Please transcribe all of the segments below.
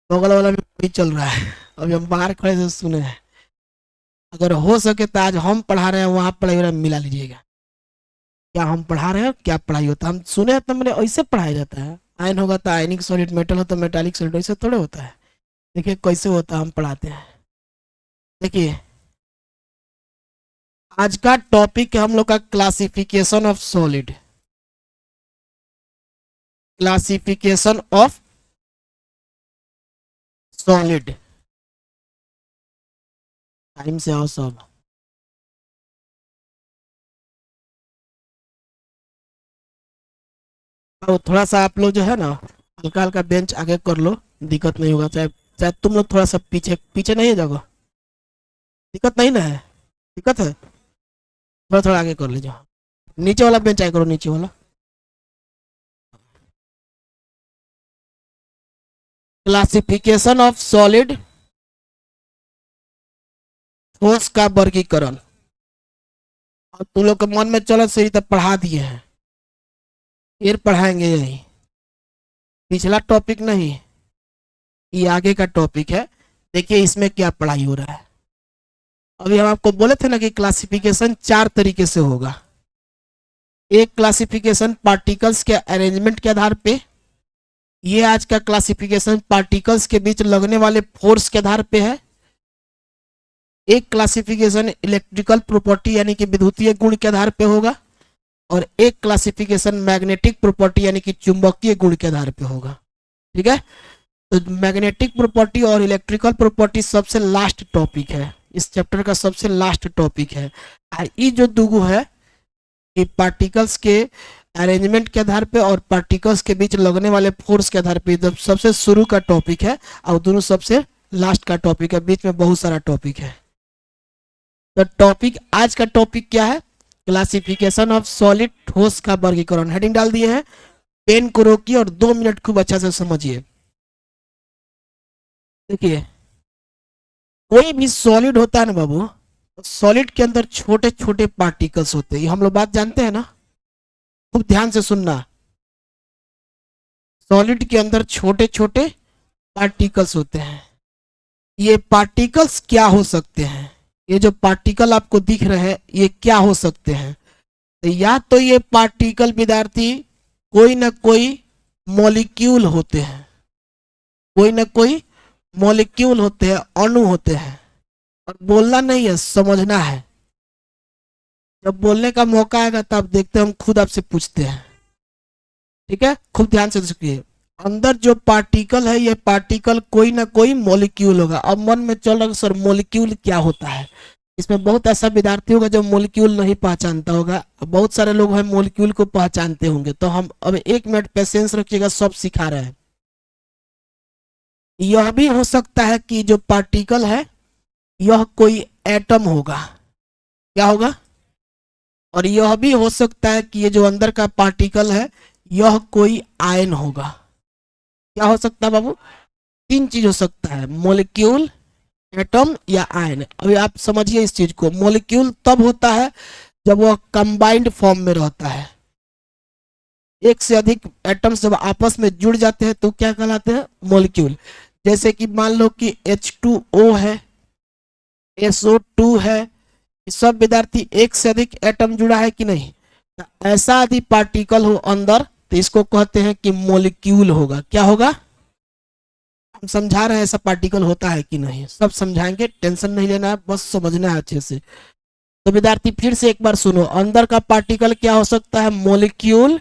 बगल वाला में वही चल रहा है। अभी हम बाहर खड़े से सुने हैं। अगर हो सके तो आज हम पढ़ा रहे हैं वहाँ पढ़ाई वाला मिला लीजिएगा। क्या हम पढ़ा रहे हैं क्या पढ़ाई होता है, हम सुने हैं तो मैंने ऐसे पढ़ाया जाता है। आयन होगा तो आयनिक सॉलिड, मेटल हो तो मेटालिक सॉलिड, ऐसे थोड़े होता है। देखिए कैसे होता है हम पढ़ाते हैं। देखिए आज का टॉपिक है हम लोग का classification of solid. Classification of solid. Time से आओ सब। और थोड़ा सा आप लोग जो है ना हल्का हल्का बेंच आगे कर लो, दिक्कत नहीं होगा। चाहे चाहे तुम लोग थोड़ा सा पीछे पीछे नहीं है जगह, दिक्कत नहीं ना है? दिक्कत है? थोड़ा थोड़ा आगे कर लीजिए। नीचे वाला बेंच आगे करो, नीचे वाला। क्लासिफिकेशन ऑफ सॉलिड, ठोस का वर्गीकरण। और तुम लोग के मन में चलो सही तब पढ़ा दिए हैं, फिर पढ़ाएंगे यही। पिछला टॉपिक नहीं, ये आगे का टॉपिक है। देखिए इसमें क्या पढ़ाई हो रहा है। अभी हम आपको बोले थे ना कि क्लासिफिकेशन चार तरीके से होगा। एक क्लासिफिकेशन पार्टिकल्स के अरेंजमेंट के आधार पे, ये आज का क्लासिफिकेशन पार्टिकल्स के बीच लगने वाले फोर्स के आधार पे है। एक क्लासिफिकेशन इलेक्ट्रिकल प्रॉपर्टी यानी कि विद्युतीय गुण के आधार पे होगा। और एक क्लासिफिकेशन मैग्नेटिक प्रॉपर्टी यानी कि चुंबकीय गुण के आधार पे होगा। ठीक है, तो मैग्नेटिक प्रॉपर्टी और इलेक्ट्रिकल प्रॉपर्टी सबसे लास्ट टॉपिक है, इस चैप्टर का सबसे लास्ट टॉपिक है। ये जो दुगो है कि पार्टिकल्स के अरेंजमेंट के आधार पे और पार्टिकल्स के बीच लगने वाले फोर्स के आधार पे सबसे शुरू का टॉपिक है, और दोनों सबसे लास्ट का टॉपिक है। बीच में बहुत सारा टॉपिक है। तो टॉपिक आज का टॉपिक क्या है? क्लासिफिकेशन ऑफ सॉलिड, ठोस का वर्गीकरण। हेडिंग डाल दिए हैं। पेन को रोकिए और 2 मिनट खूब अच्छा से समझिए। देखिए कोई भी सॉलिड होता है ना बाबू, सॉलिड के अंदर छोटे छोटे पार्टिकल्स होते हैं, ये हम लोग बात जानते हैं ना। खूब ध्यान से सुनना। सॉलिड के अंदर छोटे छोटे पार्टिकल्स होते हैं। ये पार्टिकल्स क्या हो सकते हैं? ये जो पार्टिकल आपको दिख रहे हैं ये क्या हो सकते हैं? तो या तो ये पार्टिकल विद्यार्थी कोई ना कोई मॉलिक्यूल होते हैं, कोई ना कोई मॉलिक्यूल होते हैं, अणु होते हैं। और बोलना नहीं है, समझना है। जब बोलने का मौका आएगा तब देखते हैं, हम खुद आपसे पूछते हैं। ठीक है, खूब ध्यान से सुनिए। अंदर जो पार्टिकल है ये पार्टिकल कोई ना कोई मॉलिक्यूल होगा। अब मन में चल रहा सर मॉलिक्यूल क्या होता है? इसमें बहुत ऐसा विद्यार्थी होगा जो मॉलिक्यूल नहीं पहचानता होगा, बहुत सारे लोग हैं मॉलिक्यूल को पहचानते होंगे। तो हम अब 1 मिनट पेशेंस रखिएगा, सब सिखा रहे हैं। यह भी हो सकता है कि जो पार्टिकल है यह कोई एटम होगा। क्या होगा? और यह भी हो सकता है कि ये जो अंदर का पार्टिकल है यह कोई आयन होगा। क्या हो सकता है बाबू? 3 चीज हो सकता है, मॉलिक्यूल, एटम या आयन। अभी आप समझिए इस चीज को। मॉलिक्यूल तब होता है जब वह कंबाइंड फॉर्म में रहता है। एक से अधिक एटम्स जब आपस में जुड़ जाते हैं तो क्या कहलाते हैं? मॉलिक्यूल। जैसे कि मान लो कि H2O है, SO2 है, सब विद्यार्थी एक से अधिक एटम जुड़ा है कि नहीं? ऐसा यदि पार्टिकल हो अंदर तो इसको कहते हैं कि मॉलिक्यूल होगा। क्या होगा? हम समझा रहे हैं ऐसा पार्टिकल होता है कि नहीं, सब समझाएंगे, टेंशन नहीं लेना है, बस समझना है अच्छे से। तो विद्यार्थी फिर से एक बार सुनो, अंदर का पार्टिकल क्या हो सकता है? मॉलिक्यूल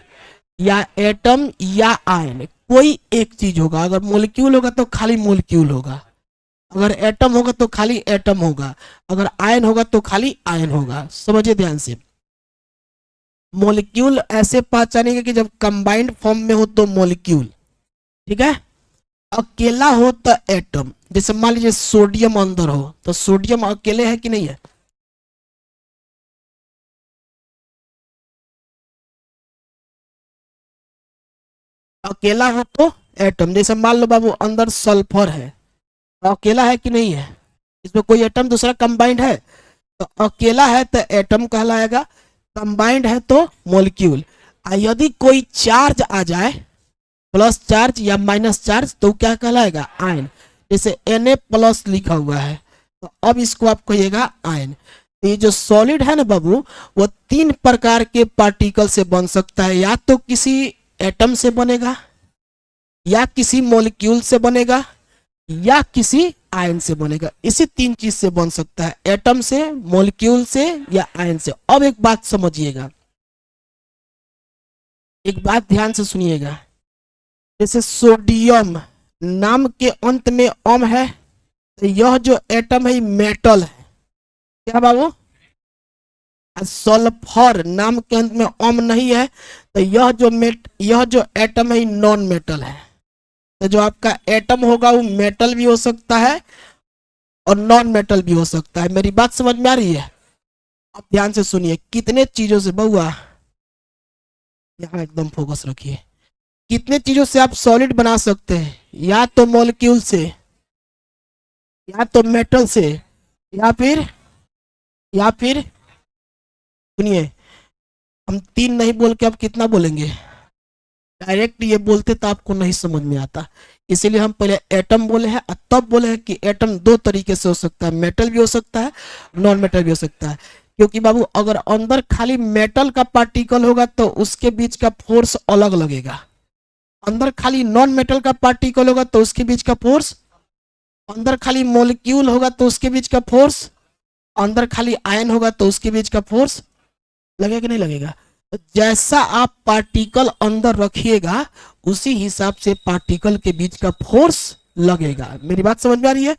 या एटम या आयन, कोई एक चीज होगा। अगर मॉलिक्यूल होगा तो खाली मॉलिक्यूल होगा, अगर एटम होगा तो खाली एटम होगा, अगर आयन होगा तो खाली आयन होगा। समझिए ध्यान से। मॉलिक्यूल ऐसे पहचानेंगे कि जब कंबाइंड फॉर्म में हो तो मॉलिक्यूल। ठीक है, अकेला हो तो एटम। जैसे मान लीजिए सोडियम अंदर हो तो सोडियम अकेले है कि नहीं है? अकेला हो तो एटम। जैसे मान लो बाबू अंदर सल्फर है तो अकेला है कि नहीं है? इसमें कोई एटम दूसरा कंबाइंड है? तो अकेला है तो एटम कहलाएगा, कंबाइंड है तो मॉलिक्यूल। यदि कोई चार्ज आ जाए, प्लस चार्ज या माइनस चार्ज तो क्या कहलाएगा, आयन। जैसे Na प्लस लिखा हुआ है तो अब इसको आप कहिएगा आयन। ये जो सॉलिड है ना बाबू, वो 3 प्रकार के पार्टिकल से बन सकता है, या तो किसी एटम से बनेगा, या किसी मॉलिक्यूल से बनेगा, या किसी आयन से बनेगा। इसी 3 चीज से बन सकता है, एटम से, मॉलिक्यूल से या आयन से। अब एक बात समझिएगा, एक बात ध्यान से सुनिएगा। जैसे सोडियम नाम के अंत में अम है, तो यह जो एटम है मेटल है, क्या बाबू। सल्फर नाम के अंत में अम नहीं है, तो यह जो एटम है नॉन मेटल है। तो जो आपका एटम होगा वो मेटल भी हो सकता है और नॉन मेटल भी हो सकता है। मेरी बात समझ में आ रही है? अब ध्यान से सुनिए, कितने चीजों से बउआ, यहाँ एकदम फोकस रखिए, कितने चीजों से आप सॉलिड बना सकते हैं, या तो मॉलिक्यूल से, या तो मेटल से, या फिर सुनिए, हम 3 नहीं बोल के अब कितना बोलेंगे, डायरेक्ट ये बोलते तो आपको नहीं समझ में आता, इसीलिए हम पहले एटम बोले हैं और तब बोले हैं कि एटम 2 तरीके से हो सकता है, मेटल भी हो सकता है, नॉन मेटल भी हो सकता है। क्योंकि बाबू अगर अंदर खाली मेटल का पार्टिकल होगा तो उसके बीच का फोर्स अलग लगेगा, अंदर खाली नॉन मेटल का पार्टिकल होगा तो उसके बीच का फोर्स, अंदर खाली मॉलिक्यूल होगा तो उसके बीच का फोर्स, अंदर खाली आयन होगा तो उसके बीच का फोर्स लगेगा कि नहीं लगेगा। तो जैसा आप पार्टिकल अंदर रखिएगा उसी हिसाब से पार्टिकल के बीच का फोर्स लगेगा। मेरी बात समझ में आ रही है?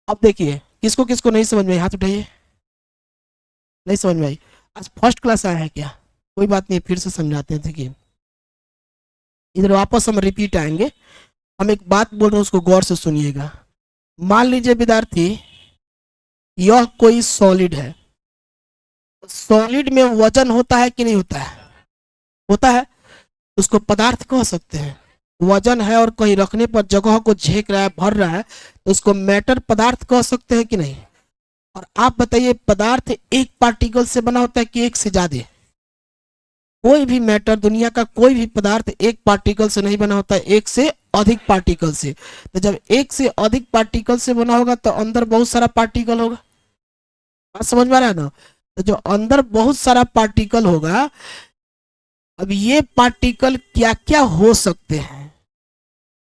अब देखिए, किसको किसको नहीं समझ में आई, हाथ उठाइए। नहीं समझ में आई? आज फर्स्ट क्लास आया है क्या? कोई बात नहीं, फिर से समझाते हैं। देखिए इधर वापस हम रिपीट आएंगे, हम एक बात बोल रहे हैं उसको गौर से सुनिएगा। मान लीजिए विद्यार्थी, यह कोई सॉलिड है, सॉलिड में वजन होता है कि नहीं होता है? होता है। उसको पदार्थ कह सकते हैं। वजन है और कहीं रखने पर जगह को झेक रहा है, भर रहा है, तो उसको मैटर पदार्थ कह सकते हैं कि नहीं? और आप बताइए, पदार्थ एक पार्टिकल से बना होता है कि एक से ज्यादा? कोई भी मैटर, दुनिया का कोई भी पदार्थ एक पार्टिकल से नहीं बना होता है, एक से अधिक पार्टिकल से। तो जब एक से अधिक पार्टिकल से बना होगा तो अंदर बहुत सारा पार्टिकल होगा। बात समझ में आ रहा है ना? तो जो अंदर बहुत सारा पार्टिकल होगा, अब ये पार्टिकल क्या क्या हो सकते हैं,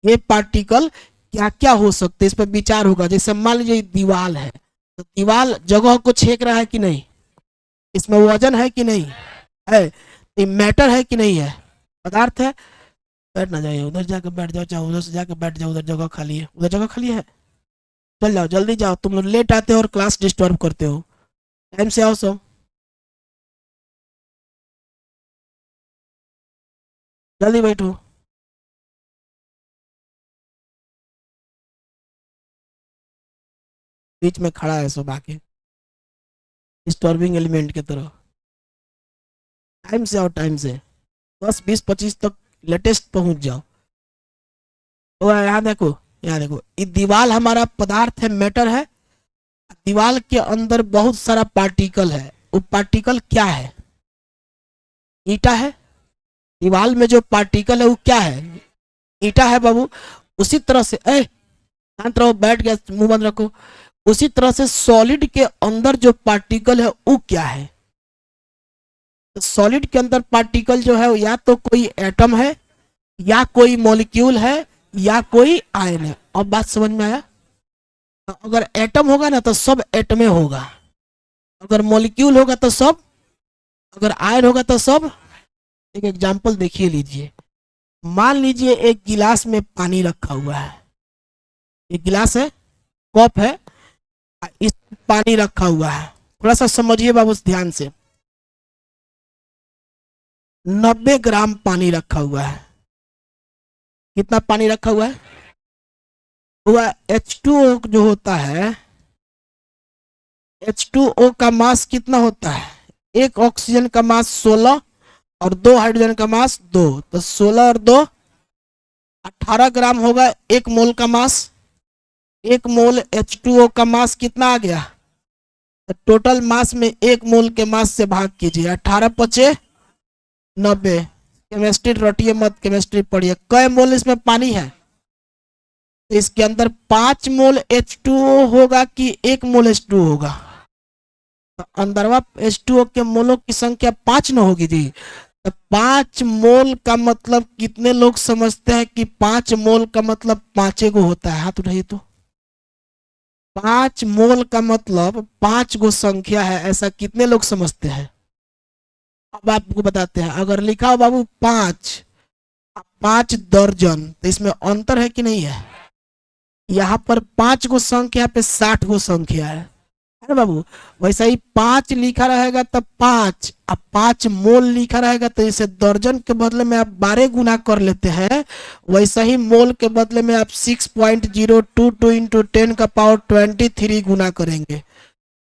ये पार्टिकल क्या क्या हो सकते हैं, इस पर विचार होगा। जैसे मान लीजिए दीवार है, तो दीवार जगह को छेक रहा है कि नहीं? इसमें वजन है कि नहीं है? ये मैटर है कि नहीं है? पदार्थ है। बैठ ना जाइए, उधर जाकर बैठ जाओ, चाहे उधर से जाकर बैठ जाओ, उधर जगह खाली है, उधर जगह खाली है, चल जाओ, जल्दी जाओ। तुम लोग लेट आते हो और क्लास डिस्टर्ब करते हो, टाइम से आओ सब, जल्दी बैठो। बीच में खड़ा है सब आके डिस्टर्बिंग एलिमेंट की तरह। टाइम से आओ, टाइम से 10, 20, 25 तक लेटेस्ट पहुंच जाओ। तो यहाँ देखो, यहाँ देखो, ये दीवार हमारा पदार्थ है, मैटर है। दीवार के अंदर बहुत सारा पार्टिकल है, वो पार्टिकल क्या है? ईटा है। दीवार में जो पार्टिकल है वो क्या है? ईटा है बाबू। उसी तरह से शांत रहो, बैठ गया, मुंह बंद रखो। उसी तरह से सॉलिड के अंदर जो पार्टिकल है वो क्या है? तो सॉलिड के अंदर पार्टिकल जो है या तो कोई एटम है, या कोई मॉलिक्यूल है, या कोई आयन है। अब बात समझ में आया? अगर एटम होगा ना तो सब एटमे होगा, अगर मॉलिक्यूल होगा तो सब, अगर आयन होगा तो सब। एक एग्जांपल देखिए लीजिए, मान लीजिए एक गिलास में पानी रखा हुआ है, एक गिलास है, कप है, इस पानी रखा हुआ है। थोड़ा सा समझिए बाबू ध्यान से, 90 ग्राम पानी रखा हुआ है। कितना पानी रखा हुआ है? हुआ H2O जो होता है, H2O का मास कितना होता है? एक ऑक्सीजन का मास 16 और 2 हाइड्रोजन का मास 2, तो 16 और 2 18 ग्राम होगा एक मोल का मास। एक मोल H2O का मास कितना आ गया? तो टोटल मास में एक मोल के मास से भाग कीजिए, 18 × 5 = 90, केमिस्ट्री रटिए मत, केमिस्ट्री पढ़िए। कै मोल इसमें पानी है? तो इसके अंदर 5 मोल H2O होगा कि 1 मोल H2O होगा? तो अंदरवा H2O के मोलों की संख्या 5 न होगी जी। तो 5 मोल का मतलब कितने लोग समझते हैं कि 5 मोल का मतलब 5 गो होता है? हाथ उठाइए तो। 5 मोल का मतलब 5 गो संख्या है, ऐसा कितने लोग समझते हैं? अब आपको बताते हैं। अगर लिखा हो बाबू 5 दर्जन, तो इसमें अंतर है कि नहीं है? यहाँ पर 5 गो संख्या पे 60 गो संख्या है ना बाबू? वैसा ही 5 लिखा रहेगा तब 5, अब 5 मोल लिखा रहेगा तो इसे दर्जन के बदले में आप 12 गुना कर लेते हैं। वैसा ही मोल के बदले में आप 6.022 इंटू 10 का पावर 23 गुना करेंगे।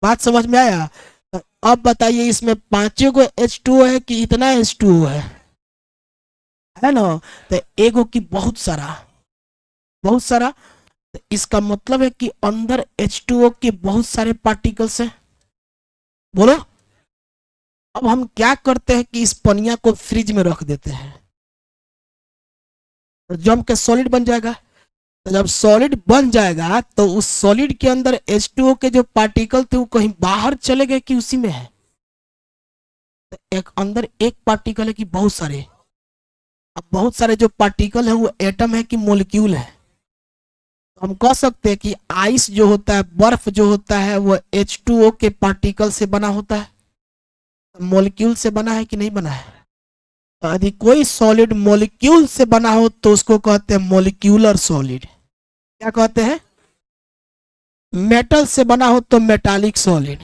बात समझ में आया? तो अब बताइए इसमें 5 गो H2O है कि इतना H2O है ना? तो एगो की बहुत सारा, बहुत सारा। तो इसका मतलब है कि अंदर H2O के बहुत सारे पार्टिकल्स हैं। बोलो। अब हम क्या करते हैं कि इस पनिया को फ्रिज में रख देते हैं, तो जम के सॉलिड बन जाएगा। तो जब सॉलिड बन जाएगा तो उस सॉलिड के अंदर H2O के जो पार्टिकल थे वो कहीं बाहर चले गए कि उसी में है? तो एक अंदर एक पार्टिकल है कि बहुत सारे? अब बहुत सारे जो पार्टिकल है वो एटम है कि मोलिक्यूल है? हम कह सकते हैं कि आइस जो होता है, बर्फ जो होता है, वो H2O के पार्टिकल से बना होता है, मोलिक्यूल से बना है कि नहीं बना है? यदि कोई सॉलिड मोलिक्यूल से बना हो तो उसको कहते हैं मोलिक्यूलर सॉलिड। क्या कहते हैं? मेटल से बना हो तो मेटालिक सॉलिड,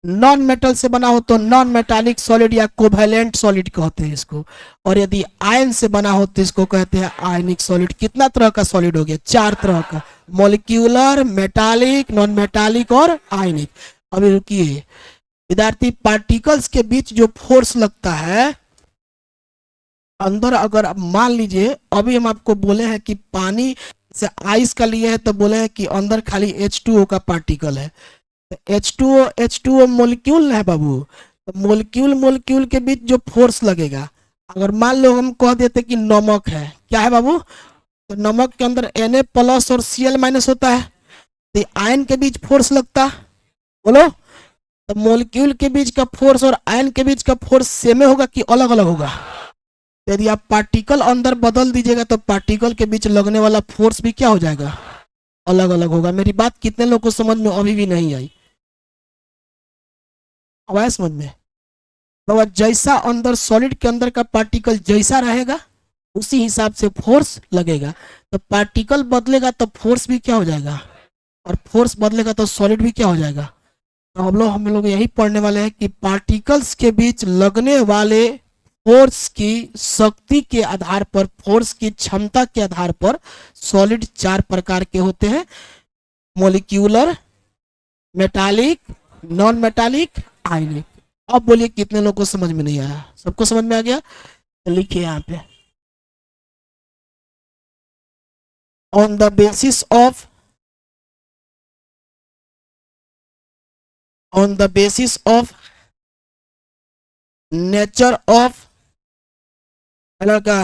नॉन मेटल से बना हो तो नॉन मेटालिक सॉलिड या कोवैलेंट सॉलिड कहते हैं इसको। और यदि आयन से बना हो तो इसको कहते हैं आयनिक सॉलिड। कितना तरह का सॉलिड हो गया? 4 तरह का, मोलिक्यूलर, मेटालिक, नॉन मेटालिक और आयनिक। अभी रुकिए विद्यार्थी, पार्टिकल्स के बीच जो फोर्स लगता है अंदर, अगर आप मान लीजिए अभी हम आपको बोले हैं कि पानी से आइस का लिए है तो बोले हैं कि अंदर खाली H2O का पार्टिकल है। H2O मोलिक्यूल है बाबू। तो मोलिक्यूल मोलिक्यूल के बीच जो फोर्स लगेगा, अगर मान लो हम कह देते कि नमक है, क्या है बाबू? तो नमक के अंदर Na प्लस और Cl माइनस होता है, तो आयन के बीच फोर्स लगता। बोलो। तो मोलिक्यूल के बीच का फोर्स और आयन के बीच का फोर्स सेम होगा कि अलग अलग होगा? यदि आप पार्टिकल अंदर बदल दीजिएगा तो पार्टिकल के बीच लगने वाला फोर्स भी क्या हो जाएगा? अलग अलग होगा। मेरी बात कितने लोगों को समझ में अभी भी नहीं आई? अब आया समझ में? तो जैसा अंदर सॉलिड के अंदर का पार्टिकल जैसा रहेगा उसी हिसाब से फोर्स लगेगा। तो पार्टिकल बदलेगा तो फोर्स भी क्या हो जाएगा, और फोर्स बदलेगा तो सॉलिड भी क्या हो जाएगा। तो हम लोग यही पढ़ने वाले हैं कि पार्टिकल्स के बीच लगने वाले फोर्स की शक्ति के आधार पर, फोर्स की क्षमता के आधार पर सॉलिड 4 प्रकार के होते हैं: मोलिक्यूलर, मेटालिक, नॉन मेटालिक, आयनिक। अब बोलिए कितने लोगों को समझ में नहीं आया? सबको समझ में आ गया? तो लिखिए यहाँ पे, on the basis of, on the basis of nature of, लड़का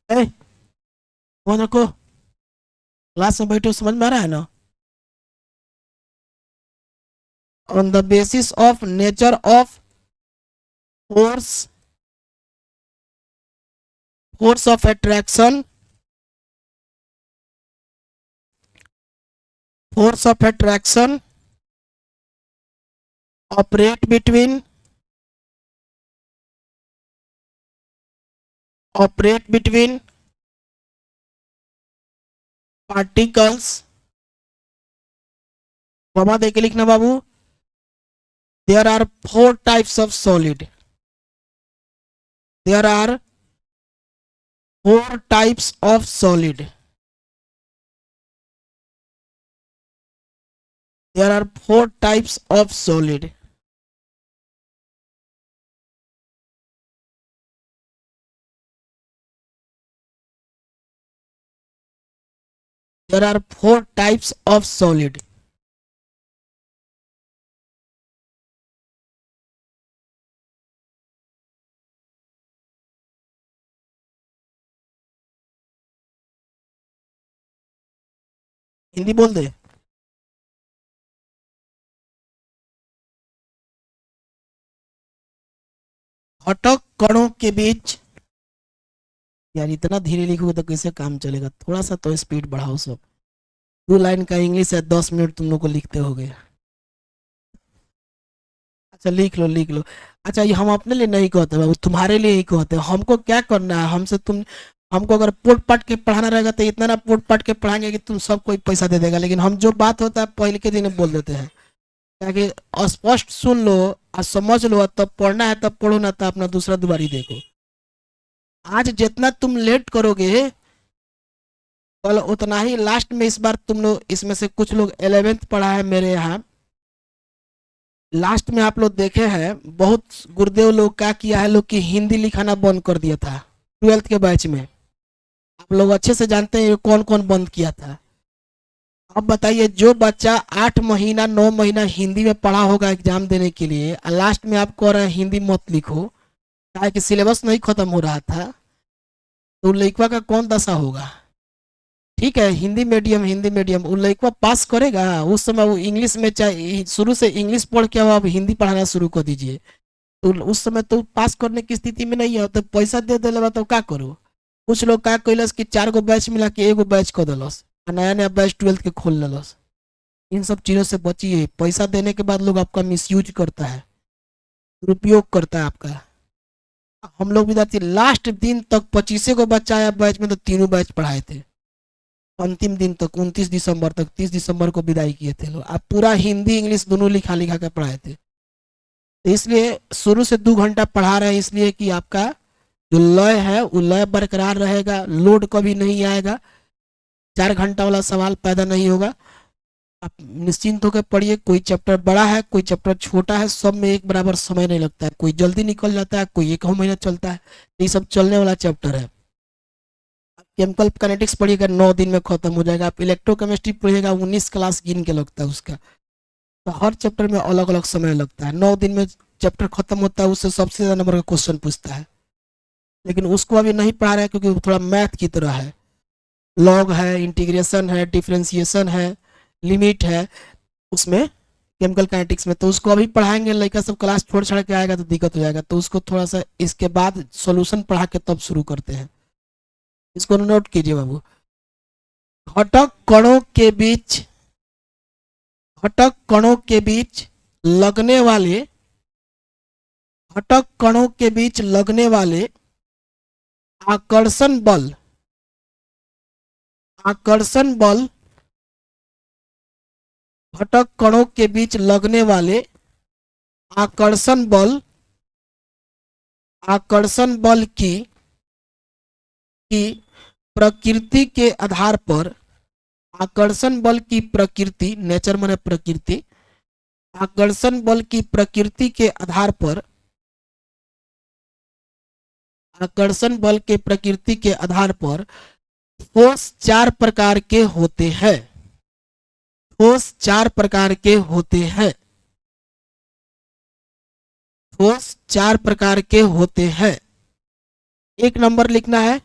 ए फोन रखो, क्लास में बैठो, समझ में आ रहा है ना? On the basis of nature of force, force of attraction, force of attraction operate between, operate between particles। बाबा देख के लिखना बाबू। there are 4 types of solid, there are 4 types of solid, there are 4 types of solid। there are 4 types of solid। Hindi बोल दे। घटक कणों के बीच। यार इतना धीरे लिखोगे तो कैसे काम चलेगा, थोड़ा सा तो स्पीड बढ़ाओ सब। 2 लाइन का इंग्लिश है, 10 मिनट तुम लोग को लिखते होगे। अच्छा लिख लो लिख लो। अच्छा ये हम अपने लिए नहीं कहते बाबू, तुम्हारे लिए ही कहते हैं। हमको क्या करना है, हमसे तुम, हमको अगर पोट पाट के पढ़ाना रहेगा तो इतना ना पोट पाट के पढ़ाएंगे कि तुम सब कोई पैसा दे देगा, लेकिन हम जो बात होता है पहले के दिन बोल देते हैं, ताकि स्पष्ट सुन लो और समझ लो, तब पढ़ना है तब पढ़ो, ना तो अपना दूसरा दुबारी देखो। आज जितना तुम लेट करोगे कल उतना ही लास्ट में। इस बार तुम लोग इसमें से कुछ लोग 11th पढ़ा है मेरे यहाँ, लास्ट में आप लोग देखे हैं बहुत गुरुदेव लोग क्या किया है, लोग की हिंदी लिखाना बंद कर दिया था 12th के बैच में। आप लोग अच्छे से जानते हैं ये कौन कौन बंद किया था। अब बताइए, जो बच्चा 8 महीना 9 महीना हिंदी में पढ़ा होगा एग्जाम देने के लिए, और लास्ट में आप कह रहे हैं हिंदी मत लिखो, क्या कि सिलेबस नहीं खत्म हो रहा था, तो लड़का का कौन दशा होगा। ठीक है, हिंदी मीडियम वो लड़का पास करेगा। उस समय वो इंग्लिश में, चाहे शुरू से इंग्लिश पढ़ के अब हिंदी पढ़ाना शुरू कर दीजिए, तो उस समय तो पास करने की स्थिति में नहीं है, तो पैसा दे दिले तो क्या करो। कुछ लोग क्या कैलस कि 4 गो बैच मिला के 1 गो बैच कर दिलस, नया नया बैच 12th के खोल लेलस। इन सब चीज़ों से बचिए। पैसा देने के बाद लोग आपका मिसयूज करता है, दुरुपयोग करता है आपका। हम लोग विद्यार्थी लास्ट दिन तक 25 गो बच्चा आया बैच में, तो तीनों बैच पढ़ाए थे। अंतिम दिन तक 29 दिसंबर तक, 30 दिसंबर को विदाई किए थे लोग। आप पूरा हिंदी इंग्लिश दोनों लिखा लिखा कर पढ़ाए थे। तो इसलिए शुरू से 2 घंटा पढ़ा रहे हैं, इसलिए कि आपका जो लय है वो लय बरकरार रहेगा, लोड कभी नहीं आएगा, 4 घंटा वाला सवाल पैदा नहीं होगा। आप निश्चिंत होकर पढ़िए। कोई चैप्टर बड़ा है कोई चैप्टर छोटा है, सब में एक बराबर समय नहीं लगता है, कोई जल्दी निकल जाता है, कोई 1 महीना चलता है। ये सब चलने वाला चैप्टर है। केमिकल काइनेटिक्स पढ़िएगा 9 दिन में खत्म हो जाएगा। आप इलेक्ट्रोकेमिस्ट्री पढ़िएगा 19 क्लास गिन के लगता है उसका। तो हर चैप्टर में अलग अलग समय लगता है। 9 दिन में चैप्टर खत्म होता है, उससे सबसे ज़्यादा नंबर का क्वेश्चन पूछता है, लेकिन उसको अभी नहीं पढ़ा रहे हैं क्योंकि वो थोड़ा मैथ की तरह है। लॉग है, इंटीग्रेशन है, डिफ्रेंसिएशन है, लिमिट है उसमें, केमिकल काइनेटिक्स में। तो उसको अभी पढ़ाएंगे, लड़का सब क्लास छोड़ छाड़ के आएगा तो दिक्कत हो जाएगा, तो उसको थोड़ा सा इसके बाद सॉल्यूशन पढ़ा के तब शुरू करते हैं। इसको नोट कीजिए बाबू। घटक कणों के बीच, घटक कणों के बीच लगने वाले, घटक कणों के बीच लगने वाले आकर्षण बल, आकर्षण बल, घटक कणों के बीच लगने वाले आकर्षण बल, आकर्षण बल की प्रकृति के आधार पर, आकर्षण बल की प्रकृति, नेचर माने प्रकृति, आकर्षण बल की प्रकृति के आधार पर, आकर्षण बल के प्रकृति के आधार पर ठोस 4 प्रकार के होते हैं। ठोस 4 प्रकार के होते हैं। ठोस 4 प्रकार के होते हैं। 1 नंबर लिखना है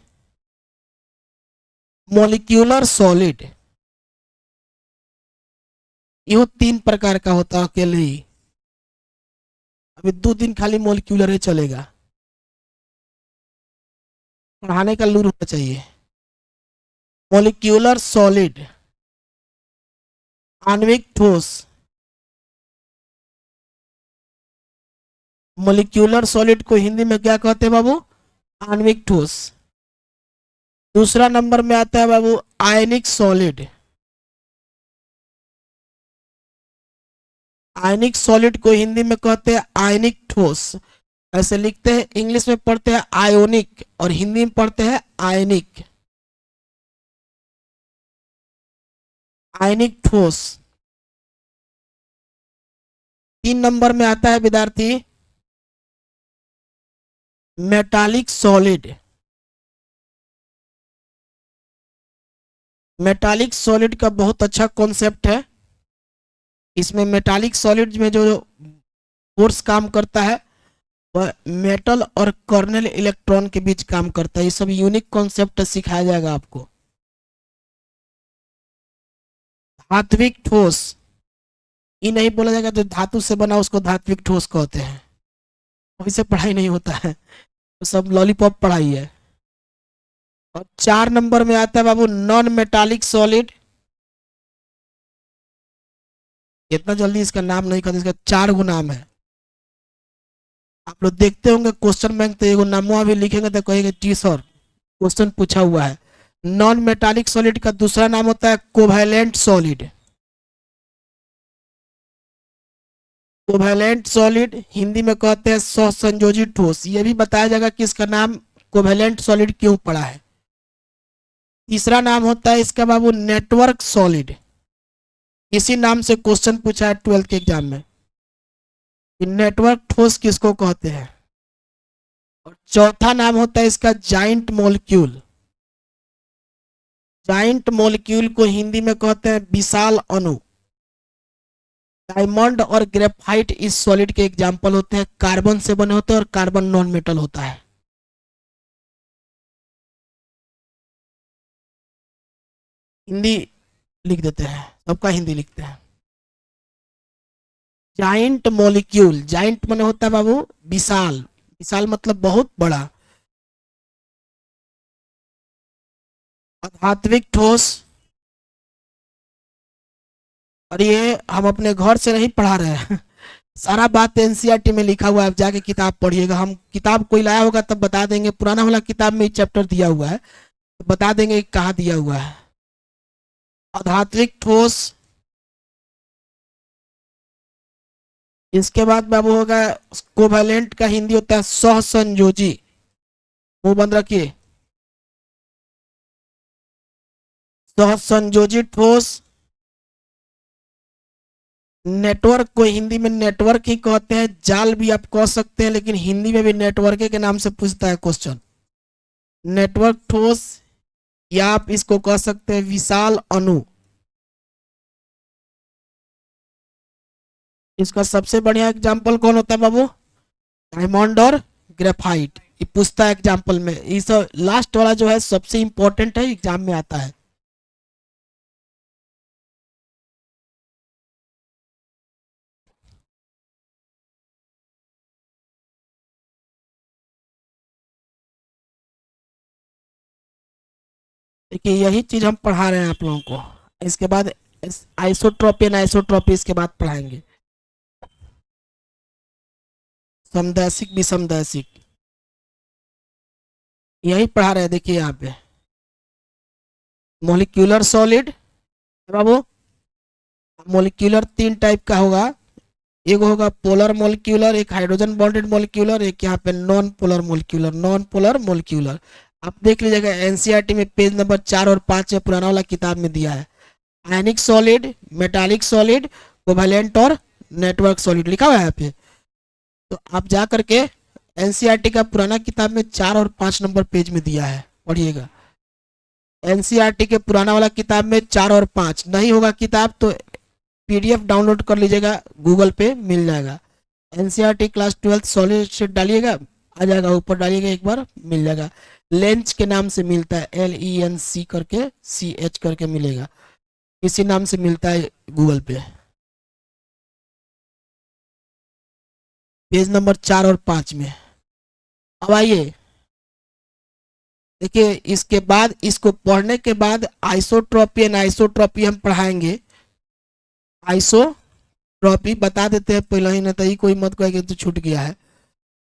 मॉलिक्यूलर सॉलिड। यो 3 प्रकार का होता है अकेले ही। अभी 2 दिन खाली मॉलिक्यूलर ही चलेगा, पढ़ाने का लूर होना चाहिए। मॉलिक्यूलर सॉलिड, आणविक ठोस। मॉलिक्यूलर सॉलिड को हिंदी में क्या कहते हैं बाबू? आणविक ठोस। दूसरा नंबर में आता है बाबू आयनिक सॉलिड। आयनिक सॉलिड को हिंदी में कहते हैं आयनिक ठोस। ऐसे लिखते हैं, इंग्लिश में पढ़ते हैं आयोनिक और हिंदी में पढ़ते हैं आयनिक। आयनिक ठोस। 3 नंबर में आता है विद्यार्थी मेटालिक सॉलिड। मेटालिक सॉलिड का बहुत अच्छा कॉन्सेप्ट है। इसमें मेटालिक सॉलिड में जो फोर्स काम करता है वह मेटल और कर्नेल इलेक्ट्रॉन के बीच काम करता है। ये सब यूनिक कॉन्सेप्ट सिखाया जाएगा आपको। धात्विक ठोस, ये नहीं बोला जाएगा, जो धातु से बना उसको धात्विक ठोस कहते हैं। वैसे पढ़ाई नहीं होता है, तो सब लॉलीपॉप पढ़ाई है। और 4 नंबर में आता है बाबू नॉन मेटालिक सॉलिड। इतना जल्दी इसका नाम नहीं कहते, इसका 4 गो नाम है। आप लोग देखते होंगे क्वेश्चन बैंक, तो एगो नामवा भी लिखेंगे तो कहेंगे जी सर क्वेश्चन पूछा हुआ है। नॉन मेटालिक सॉलिड का दूसरा नाम होता है covalent solid. Covalent solid Hindi में कहते हैं सहसंयोजी ठोस। ये भी बताया जाएगा कि इसका नाम कोवैलेंट सॉलिड क्यों पड़ा है। तीसरा नाम होता है इसका बाबू नेटवर्क सॉलिड। इसी नाम से क्वेश्चन पूछा है 12th के एग्जाम में कि नेटवर्क ठोस किसको कहते हैं। और चौथा नाम होता है इसका जाइंट मॉलिक्यूल। जाइंट मॉलिक्यूल को हिंदी में कहते हैं विशाल अणु। डायमंड और ग्रेफाइट इस सॉलिड के एग्जाम्पल होते हैं, कार्बन से बने होते हैं और कार्बन नॉन मेटल होता है। हिंदी लिख देते हैं, सबका हिंदी लिखते हैं। जाइंट मॉलिक्यूल, जाइंट माने होता है बाबू विशाल, विशाल मतलब बहुत बड़ा। अधात्विक ठोस, और ये हम अपने घर से नहीं पढ़ा रहे हैं सारा बात एनसीईआरटी में लिखा हुआ है, आप जाके किताब पढ़िएगा। हम किताब कोई लाया होगा तब बता देंगे, पुराना वाला किताब में चैप्टर दिया हुआ है तो बता देंगे कहाँ दिया हुआ है। अधात्विक ठोस, इसके बाद बाबू होगा कोवैलेंट का हिंदी होता है सहसंयोजी। मुंह बंद रखिए। सहसंयोजी ठोस। नेटवर्क को हिंदी में नेटवर्क ही कहते हैं, जाल भी आप कह सकते हैं, लेकिन हिंदी में भी नेटवर्क के नाम से पूछता है क्वेश्चन। नेटवर्क ठोस, या आप इसको कह सकते हैं विशाल अणु। इसका सबसे बढ़िया एग्जाम्पल कौन होता है बाबू? डायमंड और ग्रेफाइट। ये पूछता है एग्जाम्पल में। इस लास्ट वाला जो है सबसे इंपॉर्टेंट है, एग्जाम में आता है। देखिए यही चीज हम पढ़ा रहे हैं आप लोगों को। इसके बाद आइसोट्रोपी एंड आइसोट्रोपी इसके बाद पढ़ाएंगे। समदैशिक विषमदैशिक यही पढ़ा रहे हैं। देखिए यहाँ पे मोलिक्यूलर सॉलिड बाबू, मोलिक्यूलर 3 टाइप का होगा। एक होगा पोलर मोलिक्यूलर, एक हाइड्रोजन बॉन्डेड मोलिक्यूलर, एक यहाँ पे non polar molecular. Non polar molecular आप देख लीजिएगा एनसीईआरटी में पेज नंबर 4 और 5 में पुराना वाला किताब में दिया है। आयनिक सॉलिड, मेटालिक सॉलिड, कोवैलेंट और नेटवर्क सॉलिड लिखा हुआ है यहाँ पे। तो आप जा करके एनसीईआरटी का पुराना किताब में 4 और 5 नंबर पेज में दिया है, पढ़िएगा। एनसीईआरटी के पुराना वाला किताब में 4 और 5 नहीं होगा किताब तो पीडीएफ डाउनलोड कर लीजिएगा, गूगल पे मिल जाएगा। एनसीईआरटी क्लास 12 सॉलिड स्टेट डालिएगा, आ जाएगा। ऊपर डालिएगा एक बार, मिल जाएगा। लेंच के नाम से मिलता है, LENC करके CH करके मिलेगा, इसी नाम से मिलता है गूगल पे। पेज नंबर 4 और 5 में। अब आइए देखिए, इसके बाद इसको पढ़ने के बाद आइसोट्रॉपी एंड आइसोट्रॉपी हम पढ़ाएंगे। आइसोट्रॉपी बता देते हैं पहले ही, ना तो कोई मत कहे तो छूट गया है।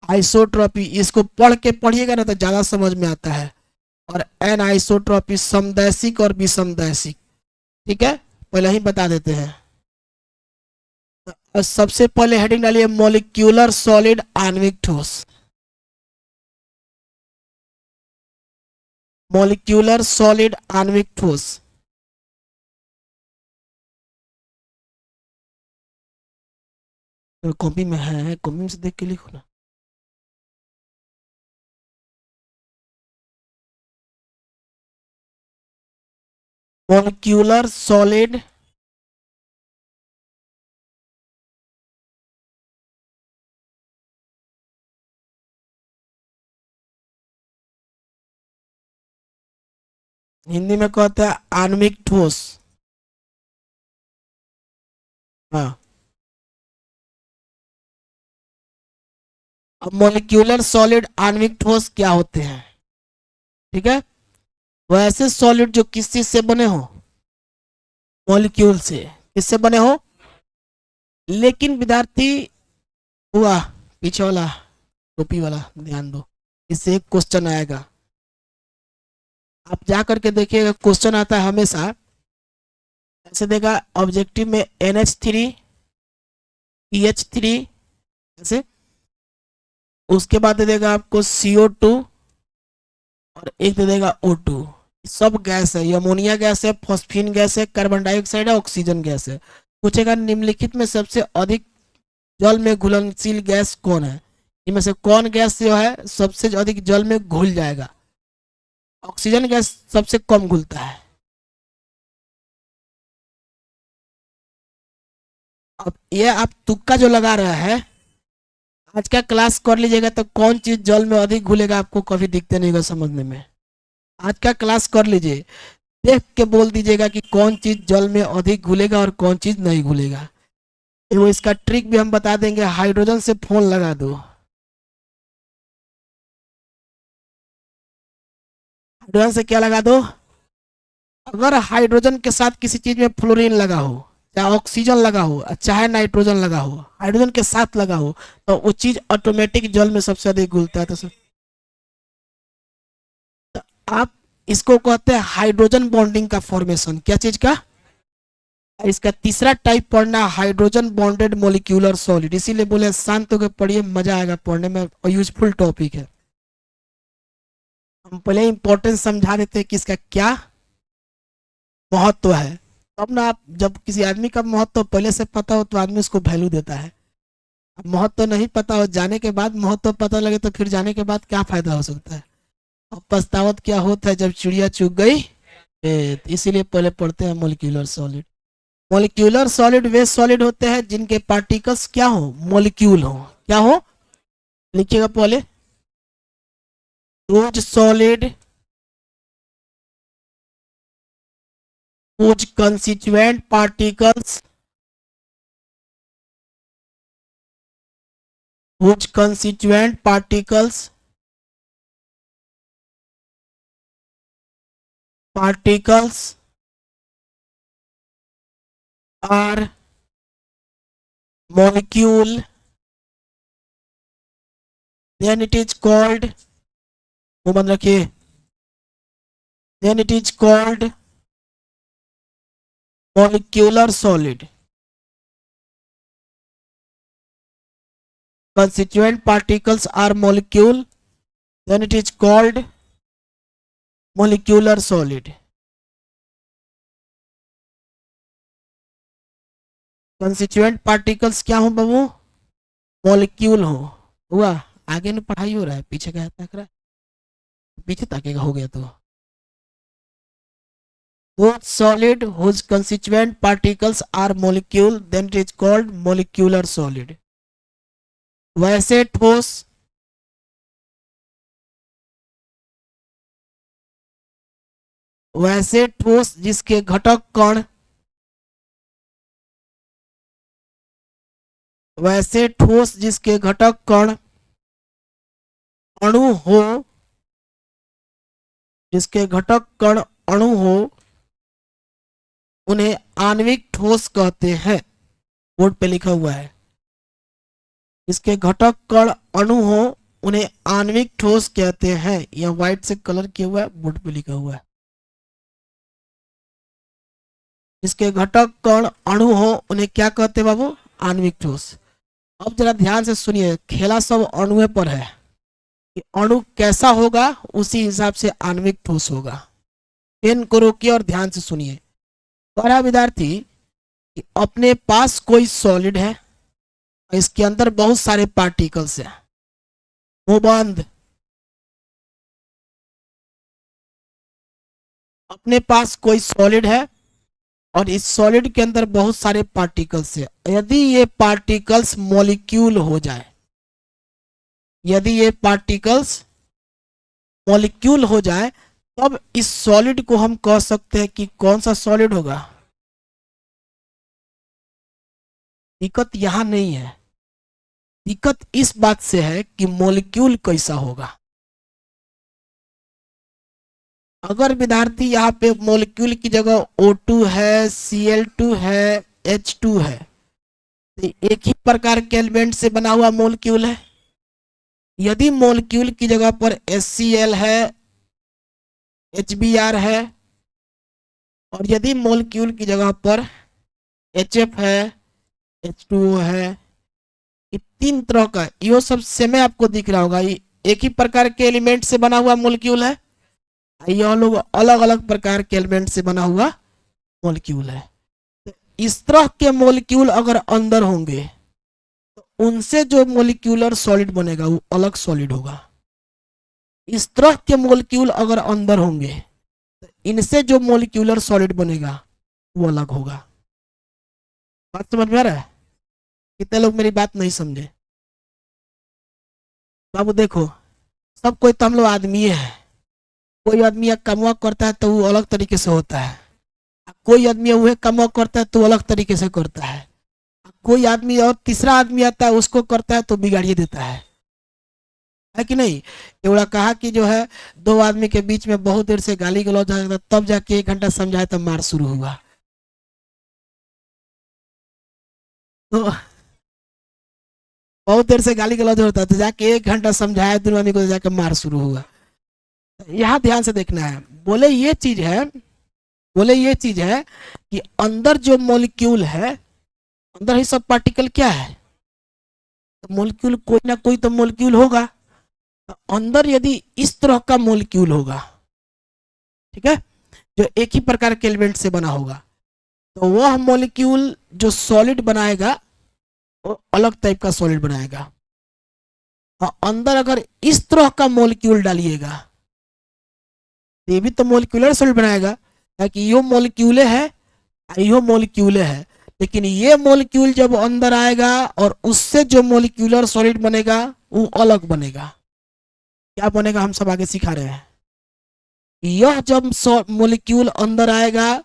आइसोट्रॉपी इसको पढ़ के पढ़िएगा ना तो ज्यादा समझ में आता है। और एन आइसोट्रॉपी समदैशिक और विषमदैशिक, ठीक है, पहले ही बता देते हैं। तो सबसे पहले हेडिंग डालिए मॉलिक्यूलर सॉलिड आणविक ठोस। मॉलिक्यूलर सॉलिड आणविक ठोस। कॉपी में है, कॉपी में से देख के लिखो ना। मॉलिक्यूलर सॉलिड हिंदी में कहते हैं आणविक ठोस। हाँ, अब मोलिक्यूलर सॉलिड आणविक ठोस क्या होते हैं? ठीक है, वो ऐसे सॉलिड जो किस चीज से बने हो? मॉलिक्यूल से। किससे बने हो? लेकिन विद्यार्थी हुआ, पीछे वाला टोपी वाला ध्यान दो, इससे एक क्वेश्चन आएगा, आप जा करके देखिएगा, क्वेश्चन आता है हमेशा ऐसे देगा ऑब्जेक्टिव में NH3 PH3 ऐसे, उसके बाद दे देगा आपको CO2 और एक दे देगा O2। सब गैस है, ये अमोनिया गैस है, फॉस्फीन गैस है, कार्बन डाइऑक्साइड है, ऑक्सीजन गैस है। पूछेगा निम्नलिखित में सबसे अधिक जल में घुलनशील गैस कौन है? इनमें से कौन गैस जो है सबसे अधिक जल में घुल जाएगा? ऑक्सीजन गैस सबसे कम घुलता है। अब ये आप तुक्का जो लगा रहा है, आज का क्लास कर लीजिएगा तो कौन चीज जल में अधिक घुलेगा आपको कभी दिखते नहीं होगा समझने में। आज का क्लास कर लीजिए, देख के बोल दीजिएगा कि कौन चीज जल में अधिक घुलेगा और कौन चीज नहीं घुलेगा। वो इसका ट्रिक भी हम बता देंगे, हाइड्रोजन से फोन लगा दो। हाइड्रोजन से क्या लगा दो? अगर हाइड्रोजन के साथ किसी चीज में फ्लोरीन लगा हो, चाहे ऑक्सीजन लगा हो, चाहे नाइट्रोजन लगा हो, हाइड्रोजन के साथ लगा हो, तो वो चीज ऑटोमेटिक जल में सबसे अधिक घुलता है। तो आप इसको कहते हैं हाइड्रोजन बॉन्डिंग का फॉर्मेशन। क्या चीज का? इसका तीसरा टाइप पढ़ना हाइड्रोजन बॉन्डेड मोलिक्यूलर सॉलिड, इसीलिए बोले शांत होकर पढ़िए, मजा आएगा पढ़ने में और यूजफुल टॉपिक है। हम पहले इंपॉर्टेंस समझा देते हैं कि इसका क्या महत्व है, तब ना आप जब किसी आदमी का महत्व पहले से पता हो तो आदमी उसको वैल्यू देता है। अब महत्व नहीं पता हो, जाने के बाद महत्व पता लगे तो फिर जाने के बाद क्या फायदा हो सकता है? अब पछतावत क्या होता है जब चिड़िया चुग गई खेत। इसीलिए पहले पढ़ते हैं मोलिक्यूलर सॉलिड। मोलिक्यूलर सॉलिड वे सॉलिड होते हैं जिनके पार्टिकल्स क्या हो? मोलिक्यूल हो। क्या हो? लिखिएगा पहले, रोज solid whose constituent particles whose constituent particles particles are molecule, then it is called, वो बंद रखिए, then it is called molecular solid। Constituent particles are molecule, then it is called molecular solid। Constituent particles क्या हो बाबू? Molecule हो। हुआ? आगे में पढ़ाई हो रहा है, पीछे क्या तक रहा है? पीछे ताकेगा हो गया तो। Both solid whose constituent particles are molecule, then it is called molecular solid। वैसे ठोस जिसके घटक कण, वैसे ठोस जिसके घटक कण अणु हो, जिसके घटक कण अणु हो, उन्हें आणविक ठोस कहते हैं। बोर्ड पे लिखा हुआ है, जिसके घटक कण अणु हो उन्हें आणविक ठोस कहते हैं। यह व्हाइट से कलर किया हुआ है, बोर्ड पे लिखा हुआ है। जिसके घटक कण अणु हो उन्हें क्या कहते हैं बाबू? आणविक ठोस। अब जरा ध्यान से सुनिए, खेला सब अणुओं पर है कि अणु कैसा होगा उसी हिसाब से आणविक ठोस होगा। पेन को रोकिए और ध्यान से सुनिए। पहला विद्यार्थी कि अपने पास कोई सॉलिड है, इसके अंदर बहुत सारे पार्टिकल्स हैं। वो बंद। अपने पास कोई सॉलिड है और इस सॉलिड के अंदर बहुत सारे पार्टिकल्स हैं। यदि ये पार्टिकल्स मॉलिक्यूल हो जाए, यदि ये पार्टिकल्स मॉलिक्यूल हो जाए, तब इस सॉलिड को हम कह सकते हैं कि कौन सा सॉलिड होगा? दिक्कत यहाँ नहीं है, दिक्कत इस बात से है कि मॉलिक्यूल कैसा होगा। अगर विद्यार्थी यहाँ पे मॉलिक्यूल की जगह O2 है, Cl2 है, H2 है, तो एक ही प्रकार के एलिमेंट से बना हुआ मॉलिक्यूल है। यदि मॉलिक्यूल की जगह पर HCl है, HBr है, और यदि मॉलिक्यूल की जगह पर HF है, H2O है, ये तीन तरह का, ये सब सेम आपको दिख रहा होगा, ये एक ही प्रकार के एलिमेंट से बना हुआ मॉलिक्यूल है, यह लोग अलग अलग प्रकार के एलिमेंट से बना हुआ मॉलिक्यूल है। तो इस तरह के मॉलिक्यूल अगर अंदर होंगे तो उनसे जो मॉलिक्यूलर सॉलिड बनेगा वो अलग सॉलिड होगा। इस तरह के मॉलिक्यूल अगर अंदर होंगे तो इनसे जो मॉलिक्यूलर सॉलिड बनेगा वो अलग होगा। बात समझ में आ रहा है? कितने लोग मेरी बात नहीं समझे? बाबू देखो, सब कोई तो हम लोग आदमी है। कोई आदमी एक कमवा करता है तो वो अलग तरीके से होता है, कोई आदमी वह कमवा करता है तो अलग तरीके से करता है, कोई आदमी और तीसरा आदमी आता है उसको करता है तो बिगाड़िए देता है कि नहीं? एवड़ा कहा कि जो है दो आदमी के बीच में बहुत देर से गाली गलौज था, तब जाके 1 घंटा समझाए तब मार शुरू हुआ। तो बहुत देर से गाली गलौज होता है तो जाके 1 घंटा समझाया दोनों आदमी को, जाके मार शुरू हुआ। यहाँ ध्यान से देखना है। बोले ये चीज है, बोले ये चीज है कि अंदर जो मॉलिक्यूल है, अंदर ही सब पार्टिकल क्या है, तो मॉलिक्यूल कोई ना कोई तो मॉलिक्यूल होगा। तो अंदर यदि इस तरह का मॉलिक्यूल होगा, ठीक है, जो एक ही प्रकार के एलिमेंट से बना होगा, तो वह मॉलिक्यूल जो सॉलिड बनाएगा वो अलग टाइप का सॉलिड बनाएगा। और अंदर अगर इस तरह का मॉलिक्यूल डालिएगा ये भी तो मॉलिक्यूलर सॉलिड बनाएगा, ताकि यो मॉलिक्यूले है, यो मॉलिक्यूले है, लेकिन ये मॉलिक्यूल जब अंदर आएगा और उससे जो मॉलिक्यूलर सॉलिड बनेगा वो अलग बनेगा। क्या बनेगा हम सब आगे सिखा रहे हैं। यह जब मॉलिक्यूल अंदर आएगा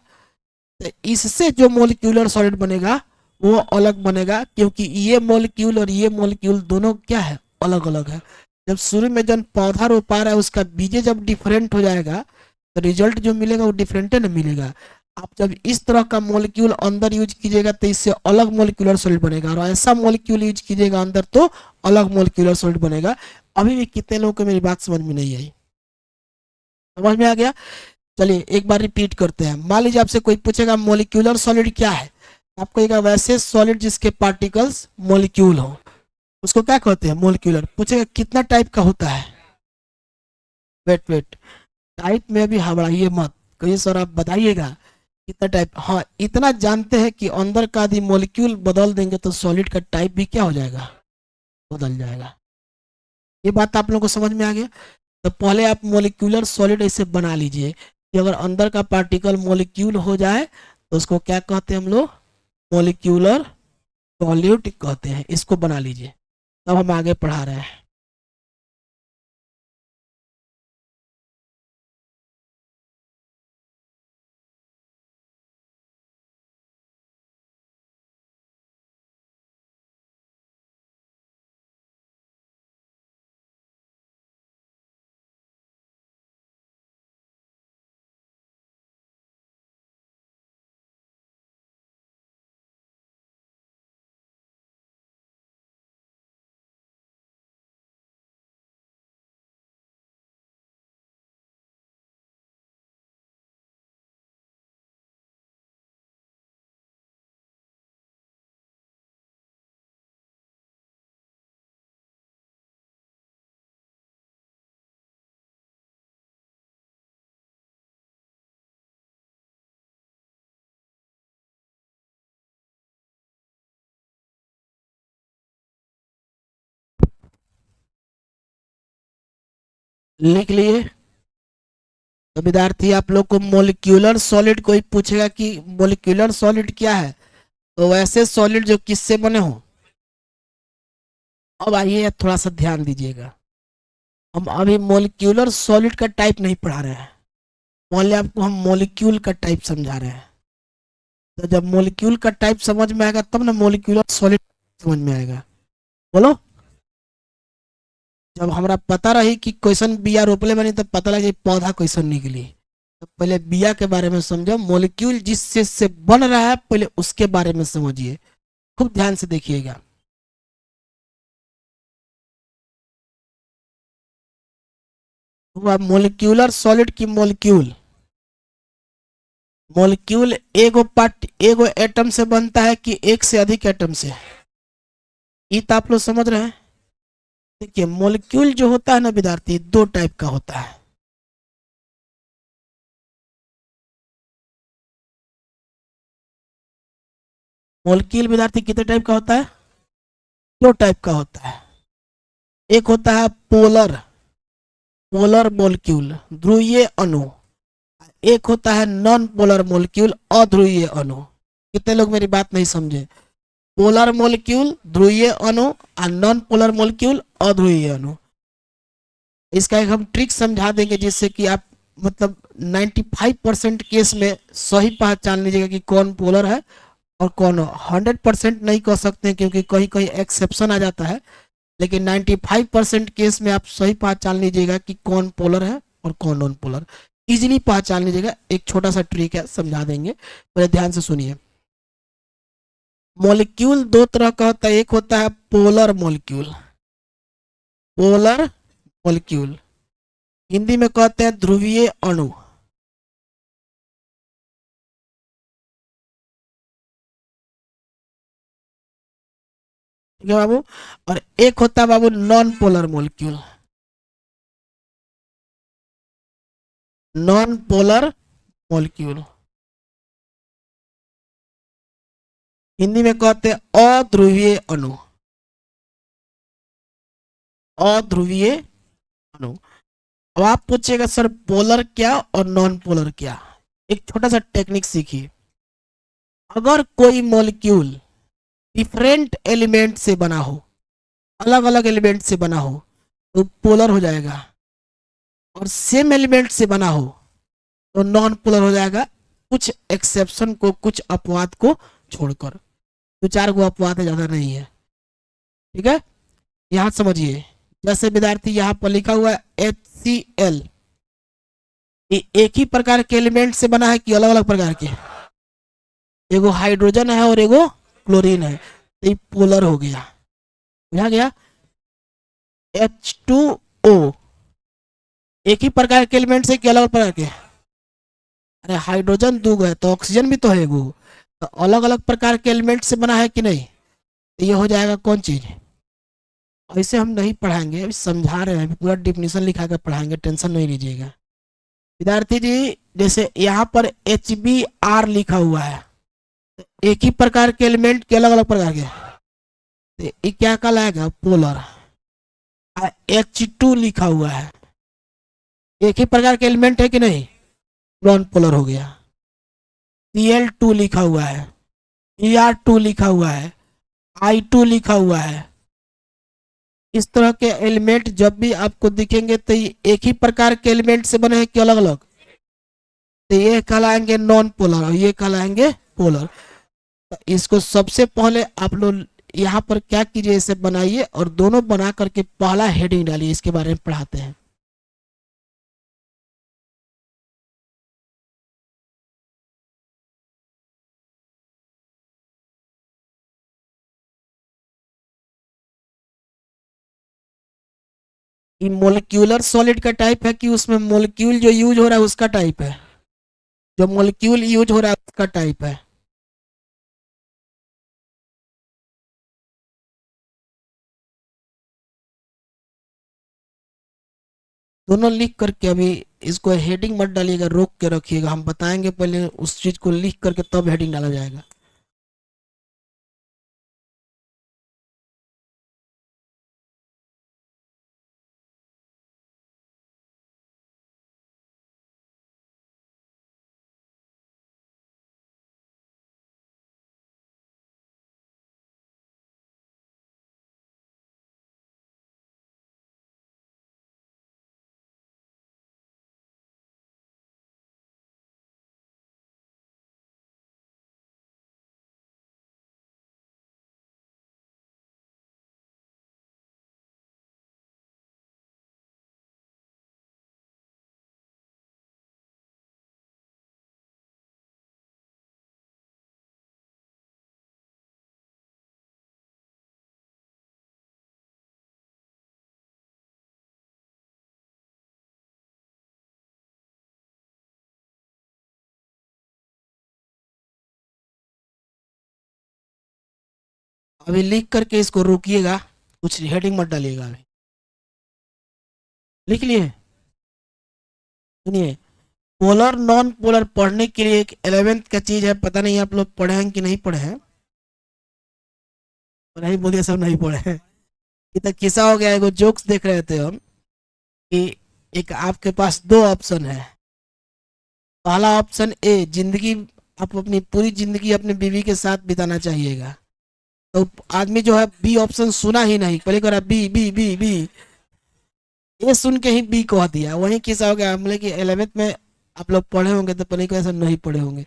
तो इससे जो मॉलिक्यूलर सॉलिड बनेगा वो अलग बनेगा, क्योंकि ये मॉलिक्यूल और ये मॉलिक्यूल दोनों क्या है, अलग अलग है। जब शुरू में जब पौधा रोपा रहा है उसका बीजे जब डिफरेंट हो जाएगा तो रिजल्ट जो मिलेगा वो डिफरेंट है ना मिलेगा। आप जब इस तरह का मॉलिक्यूल अंदर यूज कीजिएगा तो इससे अलग मॉलिक्यूलर सॉलिड बनेगा, और ऐसा मॉलिक्यूल यूज कीजिएगा अंदर तो अलग मॉलिक्यूलर सॉलिड बनेगा। अभी भी कितने लोगों को मेरी बात समझ में नहीं आई? समझ में आ गया? चलिए एक बार रिपीट करते हैं। मान लीजिए आपसे कोई पूछेगा मॉलिक्यूलर सॉलिड क्या है, आप कहिएगा वैसे सॉलिड जिसके पार्टिकल्स मॉलिक्यूल हो, उसको क्या कहते हैं, मॉलिक्यूलर। पूछेगा कितना टाइप का होता है, वेट वेट, टाइप में भी हबड़ाइए मत, कहिए सर आप बताइएगा कितना टाइप। हाँ इतना जानते हैं कि अंदर का यदि मॉलिक्यूल बदल देंगे तो सॉलिड का टाइप भी क्या हो जाएगा, बदल जाएगा। ये बात आप लोगों को समझ में आ गया? तो पहले आप मॉलिक्यूलर सॉलिड ऐसे बना लीजिए कि अगर अंदर का पार्टिकल मॉलिक्यूल हो जाए तो उसको क्या कहते हैं हम लोग, मॉलिक्यूलर सॉलिड कहते हैं। इसको बना लीजिए, तब हम आगे पढ़ा रहे हैं। लिख लिए? तो विद्यार्थी आप लोग को मॉलिक्यूलर सॉलिड कोई पूछेगा कि मॉलिक्यूलर सॉलिड क्या है, तो वैसे सॉलिड जो किससे बने हो। अब आइए थोड़ा सा ध्यान दीजिएगा, हम अभी मॉलिक्यूलर सॉलिड का टाइप नहीं पढ़ा रहे हैं, पहले आपको हम मॉलिक्यूल का टाइप समझा रहे हैं। तो जब मोलिक्यूल का टाइप समझ में आएगा तब ना मोलिक्यूलर सॉलिड समझ में आएगा। बोलो। जब हमरा पता रही कि क्वेश्चन बिया रोपले बनी तब पता लगे पौधा क्वेश्चन निकली। तो पहले बिया के बारे में समझो, मोलिक्यूल जिस चीज से बन रहा है पहले उसके बारे में समझिए, खूब ध्यान से देखिएगा। हुआ मोलिक्यूलर सॉलिड की मोलिक्यूल। मोलिक्यूल एगो पार्ट एगो एटम से बनता है कि एक से अधिक एटम से, ये तो आप लोग समझ रहे हैं। देखिए मोलिक्यूल जो होता है ना विद्यार्थी, दो टाइप का होता है। मोलिक्यूल विद्यार्थी कितने टाइप का होता है? दो टाइप का होता है। एक होता है पोलर, पोलर मोलिक्यूल ध्रुवीय अणु। एक होता है नॉन पोलर मोलिक्यूल अध्रुवीय अणु। कितने लोग मेरी बात नहीं समझे? पोलर मोलिक्यूल ध्रुवीय अणु और नॉन पोलर मोलिक्यूल अध्रुवीय अणु। इसका एक हम ट्रिक समझा देंगे जिससे कि आप मतलब 95% केस में सही पहचान लीजिएगा कि कौन पोलर है और कौन। 100% नहीं कह सकते क्योंकि कहीं कहीं एक्सेप्शन आ जाता है, लेकिन 95% केस में आप सही पहचान लीजिएगा कि कौन पोलर है और कौन नॉन पोलर। इजीली पहचान लीजिएगा, एक छोटा सा ट्रिक है समझा देंगे, पहले ध्यान से सुनिए। मॉलिक्यूल दो तरह का होता है, एक होता है polar molecule, polar molecule Hindi में कहते हैं ध्रुवीय अणु। ठीक है बाबू। और एक होता है बाबू non polar molecule, non polar molecule Hindi में कहते हैं अध्रुवीय अणु, अध्रुवीय अणु। अब आप पूछिएगा सर पोलर क्या और नॉन पोलर क्या? एक छोटा सा टेक्निक सीखिए। अगर कोई मॉलिक्यूल डिफरेंट एलिमेंट से बना हो, अलग अलग एलिमेंट से बना हो, तो पोलर हो जाएगा। और सेम एलिमेंट से बना हो तो नॉन पोलर हो जाएगा, कुछ एक्सेप्शन को, कुछ अपवाद को छोड़कर। दो चार गो अपवाद है, ज्यादा नहीं है। ठीक है, यहाँ समझिए। जैसे विद्यार्थी यहाँ पर लिखा हुआ है HCl, ये एक ही प्रकार के एलिमेंट से बना है कि अलग अलग प्रकार के? एगो हाइड्रोजन है और एगो क्लोरीन है, तो ये पोलर हो गया। बुझा गया? H2O एक ही प्रकार के एलिमेंट से कि अलग अलग प्रकार के? अरे हाइड्रोजन दो है तो ऑक्सीजन भी तो है एगो, तो अलग अलग प्रकार के एलिमेंट से बना है कि नहीं? तो ये हो जाएगा कौन चीज? ऐसे हम नहीं पढ़ाएंगे, अभी समझा रहे हैं, अभी पूरा डिफिनेशन लिखा कर पढ़ाएंगे, टेंशन नहीं लीजिएगा विद्यार्थी जी। जैसे यहाँ पर HBr लिखा हुआ है, एक ही प्रकार के एलिमेंट के अलग अलग प्रकार के, तो ये क्या कहलाएगा? पोलर। H2 लिखा हुआ है, एक ही प्रकार के एलिमेंट है कि नहीं? नॉन पोलर हो गया। Cl2 लिखा हुआ है, Er2 लिखा हुआ है, I2 लिखा हुआ है। इस तरह के एलिमेंट जब भी आपको दिखेंगे तो ये एक ही प्रकार के एलिमेंट से बने हैं कि अलग अलग? तो ये कहलाएंगे नॉन पोलर और ये कहलाएंगे पोलर। तो इसको सबसे पहले आप लोग यहाँ पर क्या कीजिए, इसे बनाइए और दोनों बना करके पहला हेडिंग डालिए, इसके बारे में पढ़ाते हैं। ये मोलिक्यूलर सॉलिड का टाइप है कि उसमें मोलिक्यूल जो यूज हो रहा है उसका टाइप है? जो मोलिक्यूल यूज हो रहा है उसका टाइप है। दोनों लिख करके अभी इसको हेडिंग मत डालिएगा, रोक के रखिएगा, हम बताएंगे पहले उस चीज को लिख करके तब हेडिंग डाला जाएगा। अभी लिख करके इसको रोकिएगा, कुछ हेडिंग मत डालिएगा। अभी लिख लिए? सुनिए, पोलर नॉन पोलर पढ़ने के लिए एक 11th का चीज है, पता नहीं आप लोग पढ़े हैं कि नहीं पढ़े हैं। नहीं बोलिए सब नहीं पढ़े हैं। ये तो किस्सा हो गया, एगो जोक्स देख रहे थे हम कि एक आपके पास दो ऑप्शन है। पहला ऑप्शन ए, जिंदगी आप अपनी पूरी जिंदगी अपनी बीवी के साथ बिताना चाहिएगा। तो आदमी जो है बी ऑप्शन सुना ही नहीं, पहले कह रहा बी बी बी बी, ये सुन के ही बी कह दिया। वही किस्सा हो गया। हम लोग कि 11th में आप लोग पढ़े होंगे तो पहले ऐसा नहीं पढ़े होंगे।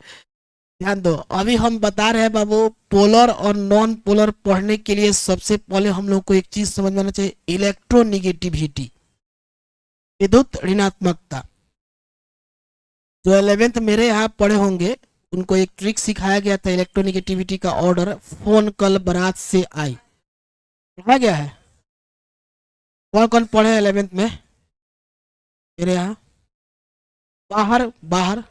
ध्यान दो, अभी हम बता रहे हैं बाबू, पोलर और नॉन पोलर पढ़ने के लिए सबसे पहले हम लोग को एक चीज समझ में आना चाहिए, इलेक्ट्रोनिगेटिविटी, विद्युत ऋणात्मकता। जो 11th मेरे यहाँ पढ़े होंगे उनको एक ट्रिक सिखाया गया था, इलेक्ट्रोनिगेटिविटी का ऑर्डर, फोन कल बारात से आई, पढ़ा गया है। कौन कौन पढ़े 11th में मेरे यहाँ? बाहर बाहर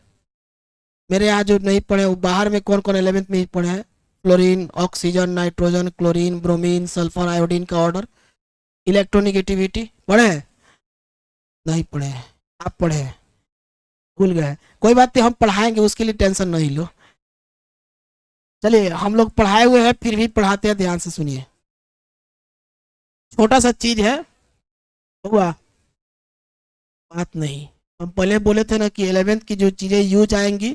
मेरे यहाँ जो नहीं पढ़े वो बाहर में कौन कौन 11th में ही पढ़े हैं? Fluorine, oxygen, nitrogen, chlorine, bromine, sulphur, iodine का ऑर्डर, इलेक्ट्रोनिगेटिविटी पढ़े हैं? नहीं पढ़े हैं। आप पढ़े हैं, भूल गए? कोई बात नहीं, हम पढ़ाएंगे, उसके लिए टेंशन नहीं लो। चलिए, हम लोग पढ़ाए हुए हैं फिर भी पढ़ाते हैं, ध्यान से सुनिए। छोटा सा चीज है, हुआ बात नहीं। हम पहले बोले थे ना कि 11th की जो चीजें यूज आएंगी,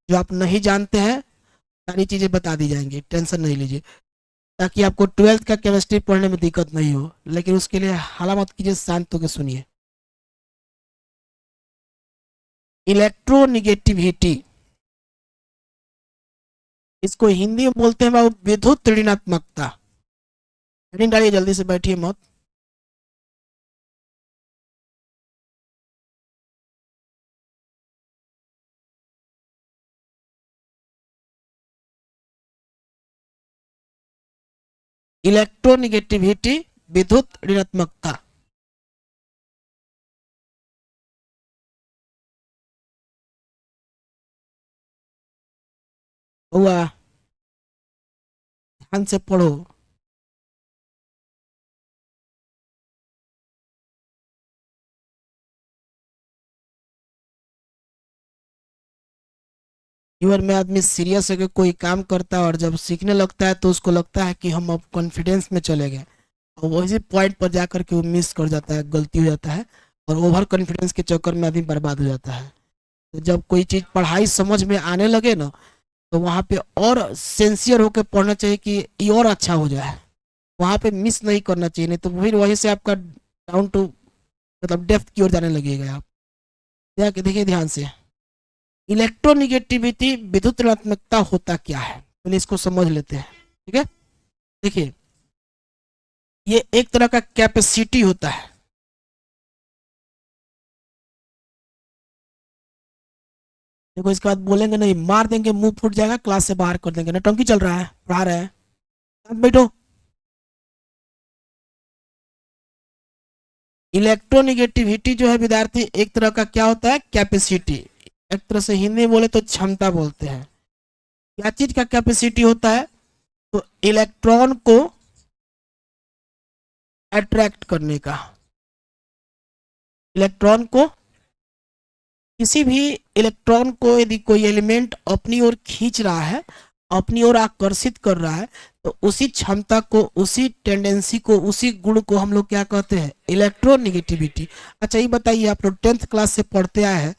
जो आप नहीं जानते हैं, सारी चीजें बता दी जाएंगी, टेंशन नहीं लीजिए, ताकि आपको 12th का केमिस्ट्री पढ़ने में दिक्कत नहीं हो। लेकिन उसके लिए हाला मत कीजिए, शांत होकर सुनिए। इलेक्ट्रोनिगेटिविटी, इसको हिंदी में बोलते हैं बाबू विद्युत ऋणात्मकता। हेडिंग डालिए, जल्दी से बैठिए मत। इलेक्ट्रोनिगेटिविटी, विद्युत ऋणात्मकता। हुआ, ध्यान से पढ़ो। जीवन में आदमी सीरियस होकर कोई काम करता है और जब सीखने लगता है तो उसको लगता है कि हम अब कॉन्फिडेंस में चले गए, और वही पॉइंट पर जाकर के वो मिस कर जाता है, गलती हो जाता है, और ओवर कॉन्फिडेंस के चक्कर में आदमी बर्बाद हो जाता है। तो जब कोई चीज़ पढ़ाई समझ में आने लगे ना, तो वहाँ पे और सिंसियर होकर पढ़ना चाहिए कि ये और अच्छा हो जाए, वहाँ पे मिस नहीं करना चाहिए, नहीं तो फिर वहीं से आपका डाउन टू मतलब डेप्थ की ओर जाने लगेगा आप। देखिए ध्यान से, इलेक्ट्रोनिगेटिविटी, विद्युत ऋणात्मकता होता क्या है, पहले इसको समझ लेते हैं, ठीक है? देखिए, ये एक तरह का कैपेसिटी होता है। देखो, इसके बाद बोलेंगे नहीं, मार देंगे, मुंह फूट जाएगा, क्लास से बाहर कर देंगे, नौटंकी चल रहा है, पढ़ा रहे हैं, बैठो। इलेक्ट्रोनिगेटिविटी जो है विद्यार्थी, एक तरह का क्या होता है, कैपेसिटी। एक तरह से हिंदी में बोले तो क्षमता बोलते हैं। क्या चीज का कैपेसिटी होता है? तो इलेक्ट्रॉन को अट्रैक्ट करने का, इलेक्ट्रॉन को, किसी भी इलेक्ट्रॉन को यदि कोई एलिमेंट अपनी ओर खींच रहा है, अपनी ओर आकर्षित कर रहा है, तो उसी क्षमता को, उसी टेंडेंसी को, उसी गुण को हम लोग क्या कहते हैं, इलेक्ट्रोनिगेटिविटी। अच्छा, ये बताइए, आप लोग 10th क्लास से पढ़ते आए हैं,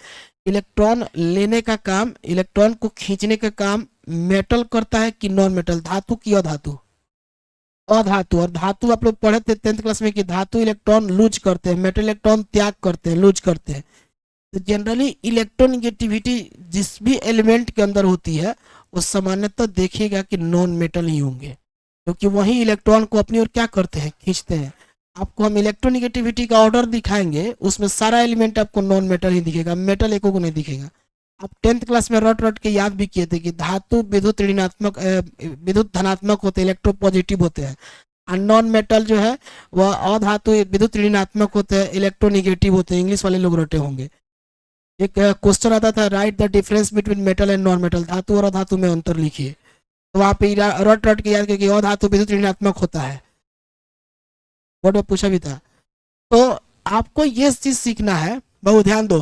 इलेक्ट्रॉन लेने का काम, इलेक्ट्रॉन को खींचने का काम मेटल करता है कि नॉन मेटल, धातु की अधातु? अधातु। और धातु आप लोग पढ़े थे 10th क्लास में कि धातु इलेक्ट्रॉन लूज करते हैं, मेटल इलेक्ट्रॉन त्याग करते हैं, लूज करते हैं। तो जनरली इलेक्ट्रोनिगेटिविटी जिस भी एलिमेंट के अंदर होती है, वो सामान्यतः देखिएगा कि नॉन मेटल ही होंगे, क्योंकि वही इलेक्ट्रॉन को अपनी ओर क्या करते हैं, खींचते हैं। आपको हम इलेक्ट्रोनिगेटिविटी का ऑर्डर दिखाएंगे, उसमें सारा एलिमेंट आपको नॉन मेटल ही दिखेगा, मेटल एको को नहीं दिखेगा। आप 10th क्लास में रट रट के याद भी किए थे कि धातु विद्युत ऋणात्मक, विद्युत धनात्मक होते हैं, इलेक्ट्रो पॉजिटिव होते हैं, और नॉन मेटल जो है वह अधातु विद्युत ऋणात्मक होते हैं, इलेक्ट्रोनिगेटिव होते हैं। इंग्लिश वाले लोग रटे होंगे। एक क्वेश्चन आता था, right the difference between metal and non metal, धातु और अधातु में अंतर लिखिए। तो वहां पे रट रट के याद करके और धातु विद्युत ऋणात्मक होता है, बोर्ड में पूछा भी था। तो आपको ये चीज सीखना है, बहुत ध्यान दो।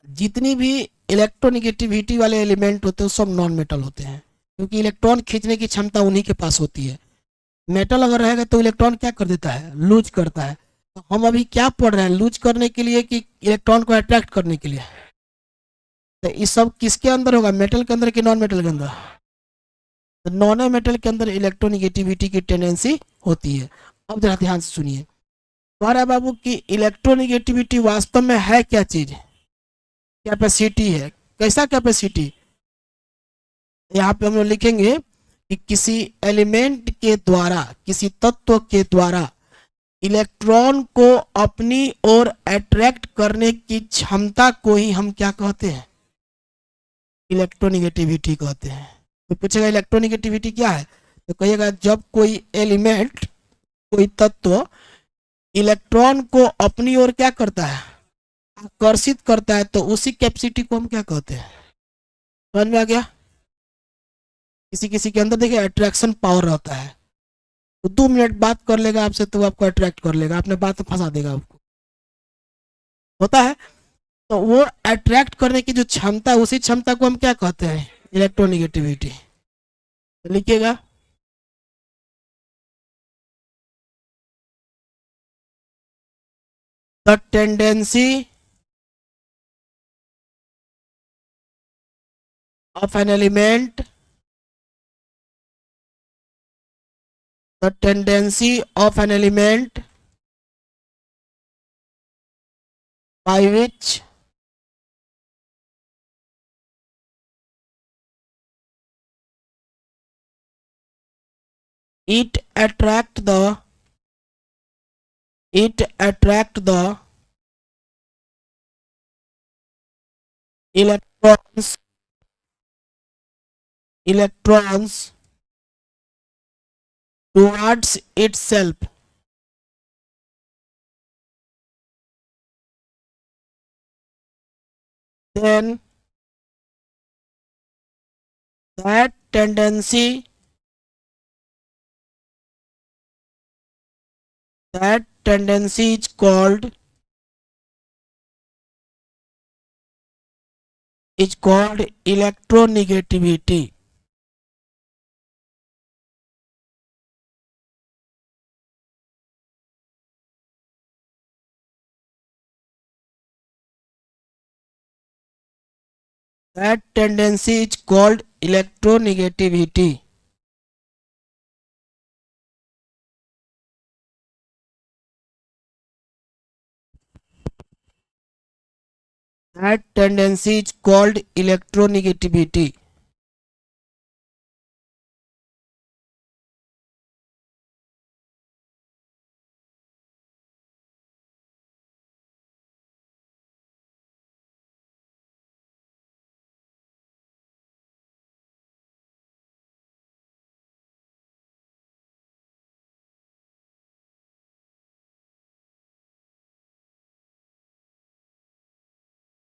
जितनी भी इलेक्ट्रोनिगेटिविटी वाले एलिमेंट होते हैं सब नॉन मेटल होते हैं, क्योंकि इलेक्ट्रॉन खींचने की क्षमता उन्हीं के पास होती है। मेटल अगर रहेगा तो इलेक्ट्रॉन क्या कर देता है, लूज करता है। तो हम अभी क्या पढ़ रहे हैं, लूज करने के लिए कि इलेक्ट्रॉन को अट्रैक्ट करने के लिए? तो ये सब किसके अंदर होगा, मेटल के अंदर कि नॉन मेटल के अंदर? तो नॉन मेटल के अंदर इलेक्ट्रोनिगेटिविटी की टेंडेंसी होती है। अब जरा ध्यान से सुनिए हमारा बाबू की इलेक्ट्रोनिगेटिविटी वास्तव में है क्या चीज? कैपेसिटी है। कैसा कैपेसिटी? यहाँ पे हम लोग लिखेंगे कि किसी एलिमेंट के द्वारा, किसी तत्व के द्वारा इलेक्ट्रॉन को अपनी ओर अट्रैक्ट करने की क्षमता को ही हम क्या कहते हैं, इलेक्ट्रोनिगेटिविटी कहते हैं। तो पूछेगा इलेक्ट्रोनिगेटिविटी क्या है, तो कहिएगा जब कोई एलिमेंट, कोई तत्व इलेक्ट्रॉन को अपनी ओर क्या करता है, आकर्षित करता है, तो उसी कैपेसिटी को हम क्या कहते हैं। समझ में आ गया? किसी किसी के अंदर देखिए अट्रैक्शन पावर रहता है, तो 2 मिनट बात कर लेगा आपसे तो आपको अट्रैक्ट कर लेगा, अपने बात में फंसा देगा आपको, होता है। तो वो अट्रैक्ट करने की जो क्षमता है उसी क्षमता को हम क्या कहते हैं, इलेक्ट्रोनिगेटिविटी। तो लिखिएगा the tendency of an element, the tendency of an element by which it attract the electrons towards itself. Then that tendency is called electronegativity. That tendency is called electronegativity. That tendency is called electronegativity.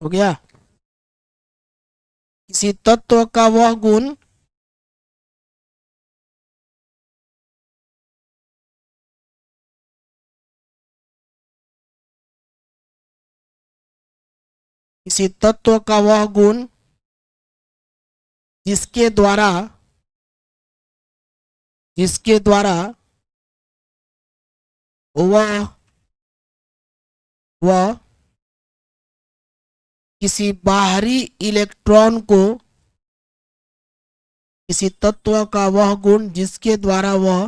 हो गया? किसी तत्व का वह गुण किसी तत्व का वह गुण जिसके द्वारा वह वह किसी बाहरी इलेक्ट्रॉन को, किसी तत्व का वह गुण जिसके द्वारा वह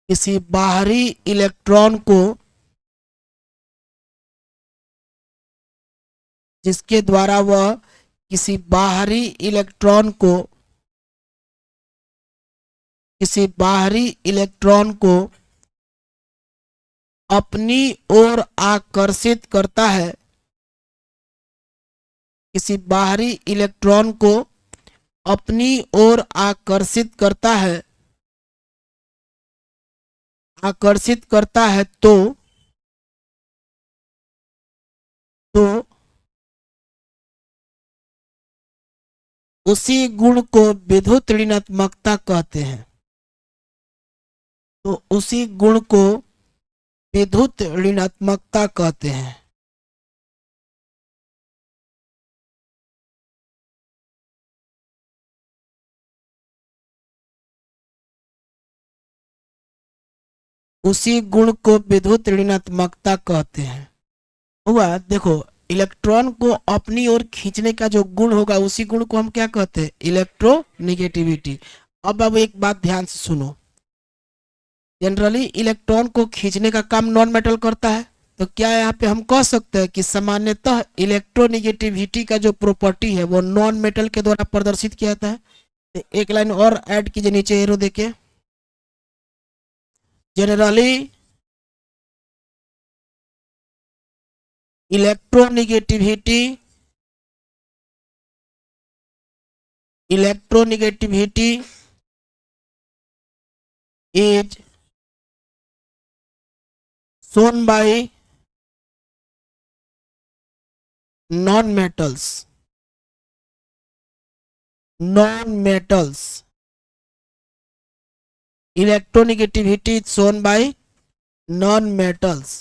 किसी बाहरी इलेक्ट्रॉन को, जिसके द्वारा वह किसी बाहरी इलेक्ट्रॉन को, किसी बाहरी इलेक्ट्रॉन को अपनी ओर आकर्षित करता है, किसी बाहरी इलेक्ट्रॉन को अपनी ओर आकर्षित करता है, आकर्षित करता है, तो उसी गुण को विद्युत ऋणात्मकता कहते हैं। तो उसी गुण को विद्युत ऋणात्मकता कहते हैं। उसी गुण को विद्युत ऋणात्मकता कहते हैं। हुआ देखो, इलेक्ट्रॉन को अपनी ओर खींचने का जो गुण होगा उसी गुण को हम क्या कहते हैं? इलेक्ट्रोनिगेटिविटी। अब एक बात ध्यान से सुनो, जनरली इलेक्ट्रॉन को खींचने का काम नॉन मेटल करता है, तो क्या यहाँ पे हम कह सकते हैं कि सामान्यतः इलेक्ट्रोनिगेटिविटी का जो प्रॉपर्टी है वो नॉन मेटल के द्वारा प्रदर्शित किया जाता है? तो एक लाइन और ऐड कीजिए नीचे एरो देके, generally electronegativity electronegativity is shown by non-metals. Non-metals. Electronegativity is shown by non-metals.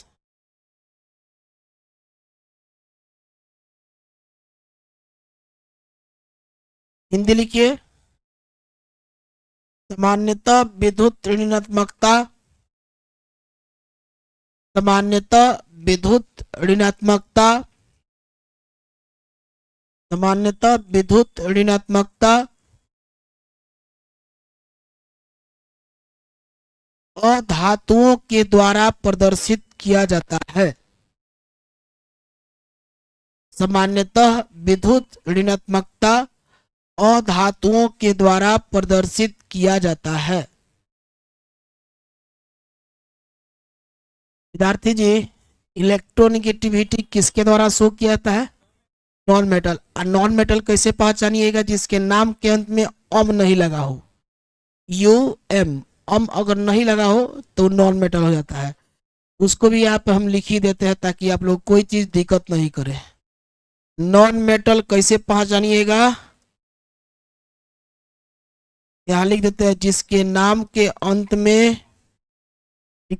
Hindi लिखिए। सामान्यतः विद्युत ऋणात्मकता सामान्यतः विद्युत ऋणात्मकता सामान्यतः विद्युत ऋणात्मकता अधातुओं के द्वारा प्रदर्शित किया जाता है। सामान्यतः विद्युत ऋणात्मकता अधातुओं के द्वारा प्रदर्शित किया जाता है। विद्यार्थी जी, इलेक्ट्रोनिगेटिविटी किसके द्वारा शो किया जाता है? Non metal. और नॉन मेटल कैसे पहचानिएगा? जिसके नाम के अंत में अम नहीं लगा हो, यू एम, अम अगर नहीं लगा हो तो नॉन मेटल हो जाता है। उसको भी यहाँ पे हम लिख ही देते हैं ताकि आप लोग कोई चीज दिक्कत नहीं करे। नॉन मेटल कैसे पहचानिएगा? यहाँ लिख देते हैं जिसके नाम के अंत में,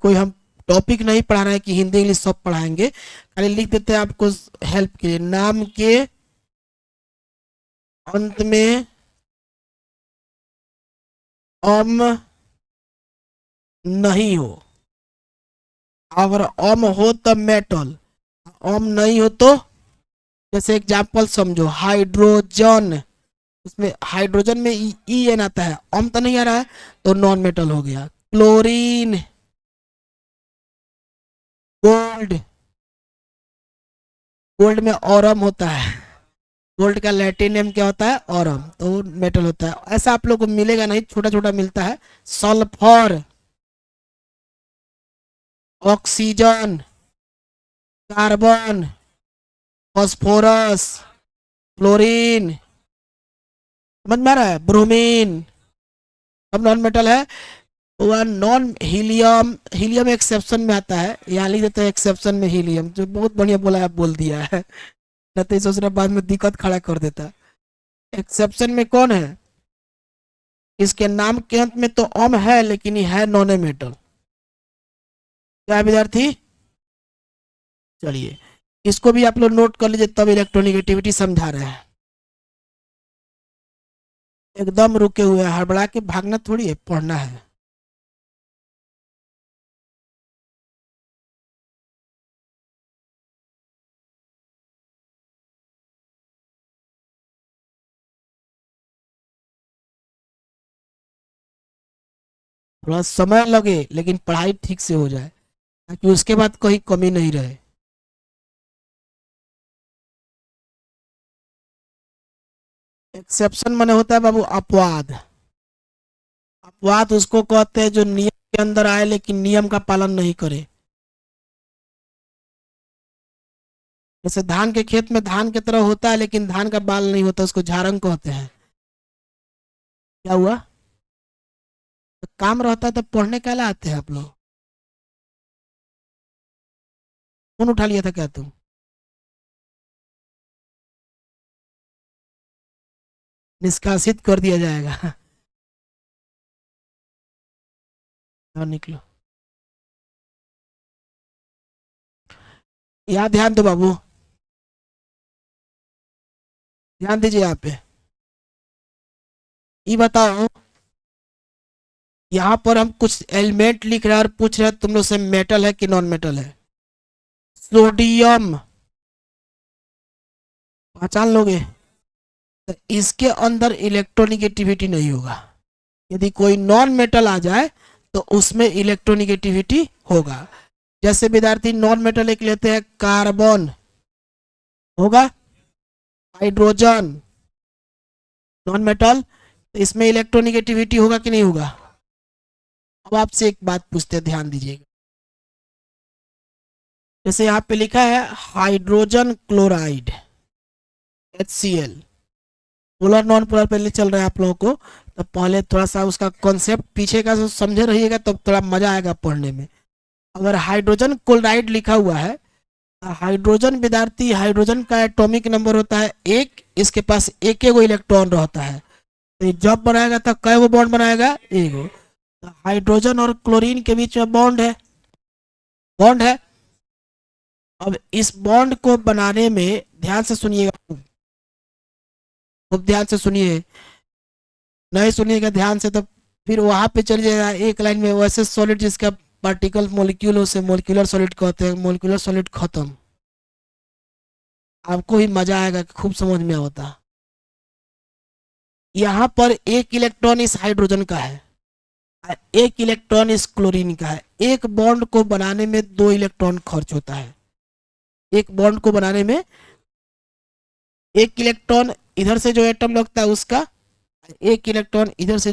कोई हम टॉपिक नहीं पढ़ा रहे हैं कि हिंदी इंग्लिश सब पढ़ाएंगे, खाली लिख देते हैं आपको हेल्प के लिए, नाम के अंत में अम नहीं हो। अगर अम हो तब मेटल, अम नहीं हो तो, जैसे एग्जांपल समझो, हाइड्रोजन, उसमें हाइड्रोजन में ई एन आता है, अम तो नहीं आ रहा है, तो नॉन मेटल हो गया। क्लोरीन, गोल्ड, गोल्ड में ऑरम होता है, गोल्ड का लैटिन नेम क्या होता है? ऑरम, तो मेटल होता है। ऐसा आप लोग को मिलेगा नहीं, छोटा छोटा मिलता है। Sulphur, oxygen, carbon, phosphorus, fluorine, समझ में आ रहा है? ब्रोमीन, सब नॉन मेटल है। वह नॉन हीलियम, हीलियम एक्सेप्शन में आता है, यहाँ लिख देते हैं एक्सेप्शन में हीलियम, जो बहुत बढ़िया बोला है, आप बोल दिया है, न तो सोच रहा बाद में दिक्कत खड़ा कर देता है। एक्सेप्शन में कौन है? इसके नाम के अंत में तो अम है लेकिन ये है नॉन मेटल। क्या विद्यार्थी? चलिए, इसको भी आप लोग नोट कर लीजिए, तब इलेक्ट्रोनिगेटिविटी समझा रहे हैं। एकदम रुके हुए हैं, हड़बड़ा के भागना थोड़ी है, पढ़ना है। थोड़ा समय लगे लेकिन पढ़ाई ठीक से हो जाए, ताकि उसके बाद कोई कमी नहीं रहे। एक्सेप्शन माने होता है बाबू अपवाद। अपवाद उसको कहते हैं जो नियम के अंदर आए लेकिन नियम का पालन नहीं करे। जैसे धान के खेत में धान की तरह होता है लेकिन धान का बाल नहीं होता, उसको झारंग कहते हैं। क्या हुआ? तो काम रहता है तो पढ़ने क्या आते हैं आप लोग? फोन उठा लिया था क्या तुम? निष्कासित कर दिया जाएगा। और निकलो, यहाँ ध्यान दो बाबू, ध्यान दीजिए यहाँ पे। ये बताओ, यहाँ पर हम कुछ एलिमेंट लिख रहे हैं और पूछ रहे हैं तुम लोग से मेटल है कि नॉन मेटल है। सोडियम पहचान लोगे, तो इसके अंदर इलेक्ट्रोनिगेटिविटी नहीं होगा। यदि कोई नॉन मेटल आ जाए तो उसमें इलेक्ट्रोनिगेटिविटी होगा। जैसे विद्यार्थी नॉन मेटल एक लेते हैं, कार्बन होगा, हाइड्रोजन नॉन मेटल, तो इसमें इलेक्ट्रोनिगेटिविटी होगा कि नहीं होगा। अब आपसे एक बात पूछते हैं, ध्यान दीजिएगा। जैसे यहाँ पे लिखा है hydrogen chloride HCl, polar non polar पहले चल रहा है आप लोगों को, तो पहले थोड़ा सा उसका कॉन्सेप्ट पीछे का समझे रहिएगा तो थोड़ा मजा आएगा पढ़ने में। अगर हाइड्रोजन क्लोराइड लिखा हुआ है, हाइड्रोजन विद्यार्थी, हाइड्रोजन का एटॉमिक नंबर होता है एक, इसके पास एक एगो इलेक्ट्रॉन रहता है, तो जब बनाएगा तो कै गो बॉन्ड बनाएगा, एगो। तो हाइड्रोजन और क्लोरीन के बीच में बॉन्ड है, बॉन्ड है। अब इस बॉन्ड को बनाने में ध्यान से सुनिएगा, खूब ध्यान से सुनिए, नहीं सुनिएगा ध्यान से तो फिर वहां पे चल जाएगा एक लाइन में, वैसे सॉलिड जिसका पार्टिकल मोलिक्यूल उसे मोलिकुलर सॉलिड कहते हैं, मोलिकुलर सॉलिड खत्म। आपको ही मजा आएगा कि खूब समझ में आता। यहाँ पर एक इलेक्ट्रॉन इस हाइड्रोजन का है, एक इलेक्ट्रॉन इस क्लोरीन का है। एक बॉन्ड को बनाने में 2 इलेक्ट्रॉन खर्च होता है। एक बॉन्ड को बनाने में एक इलेक्ट्रॉन इधर से जो एटम लगता है उसका, एक इलेक्ट्रॉन इधर से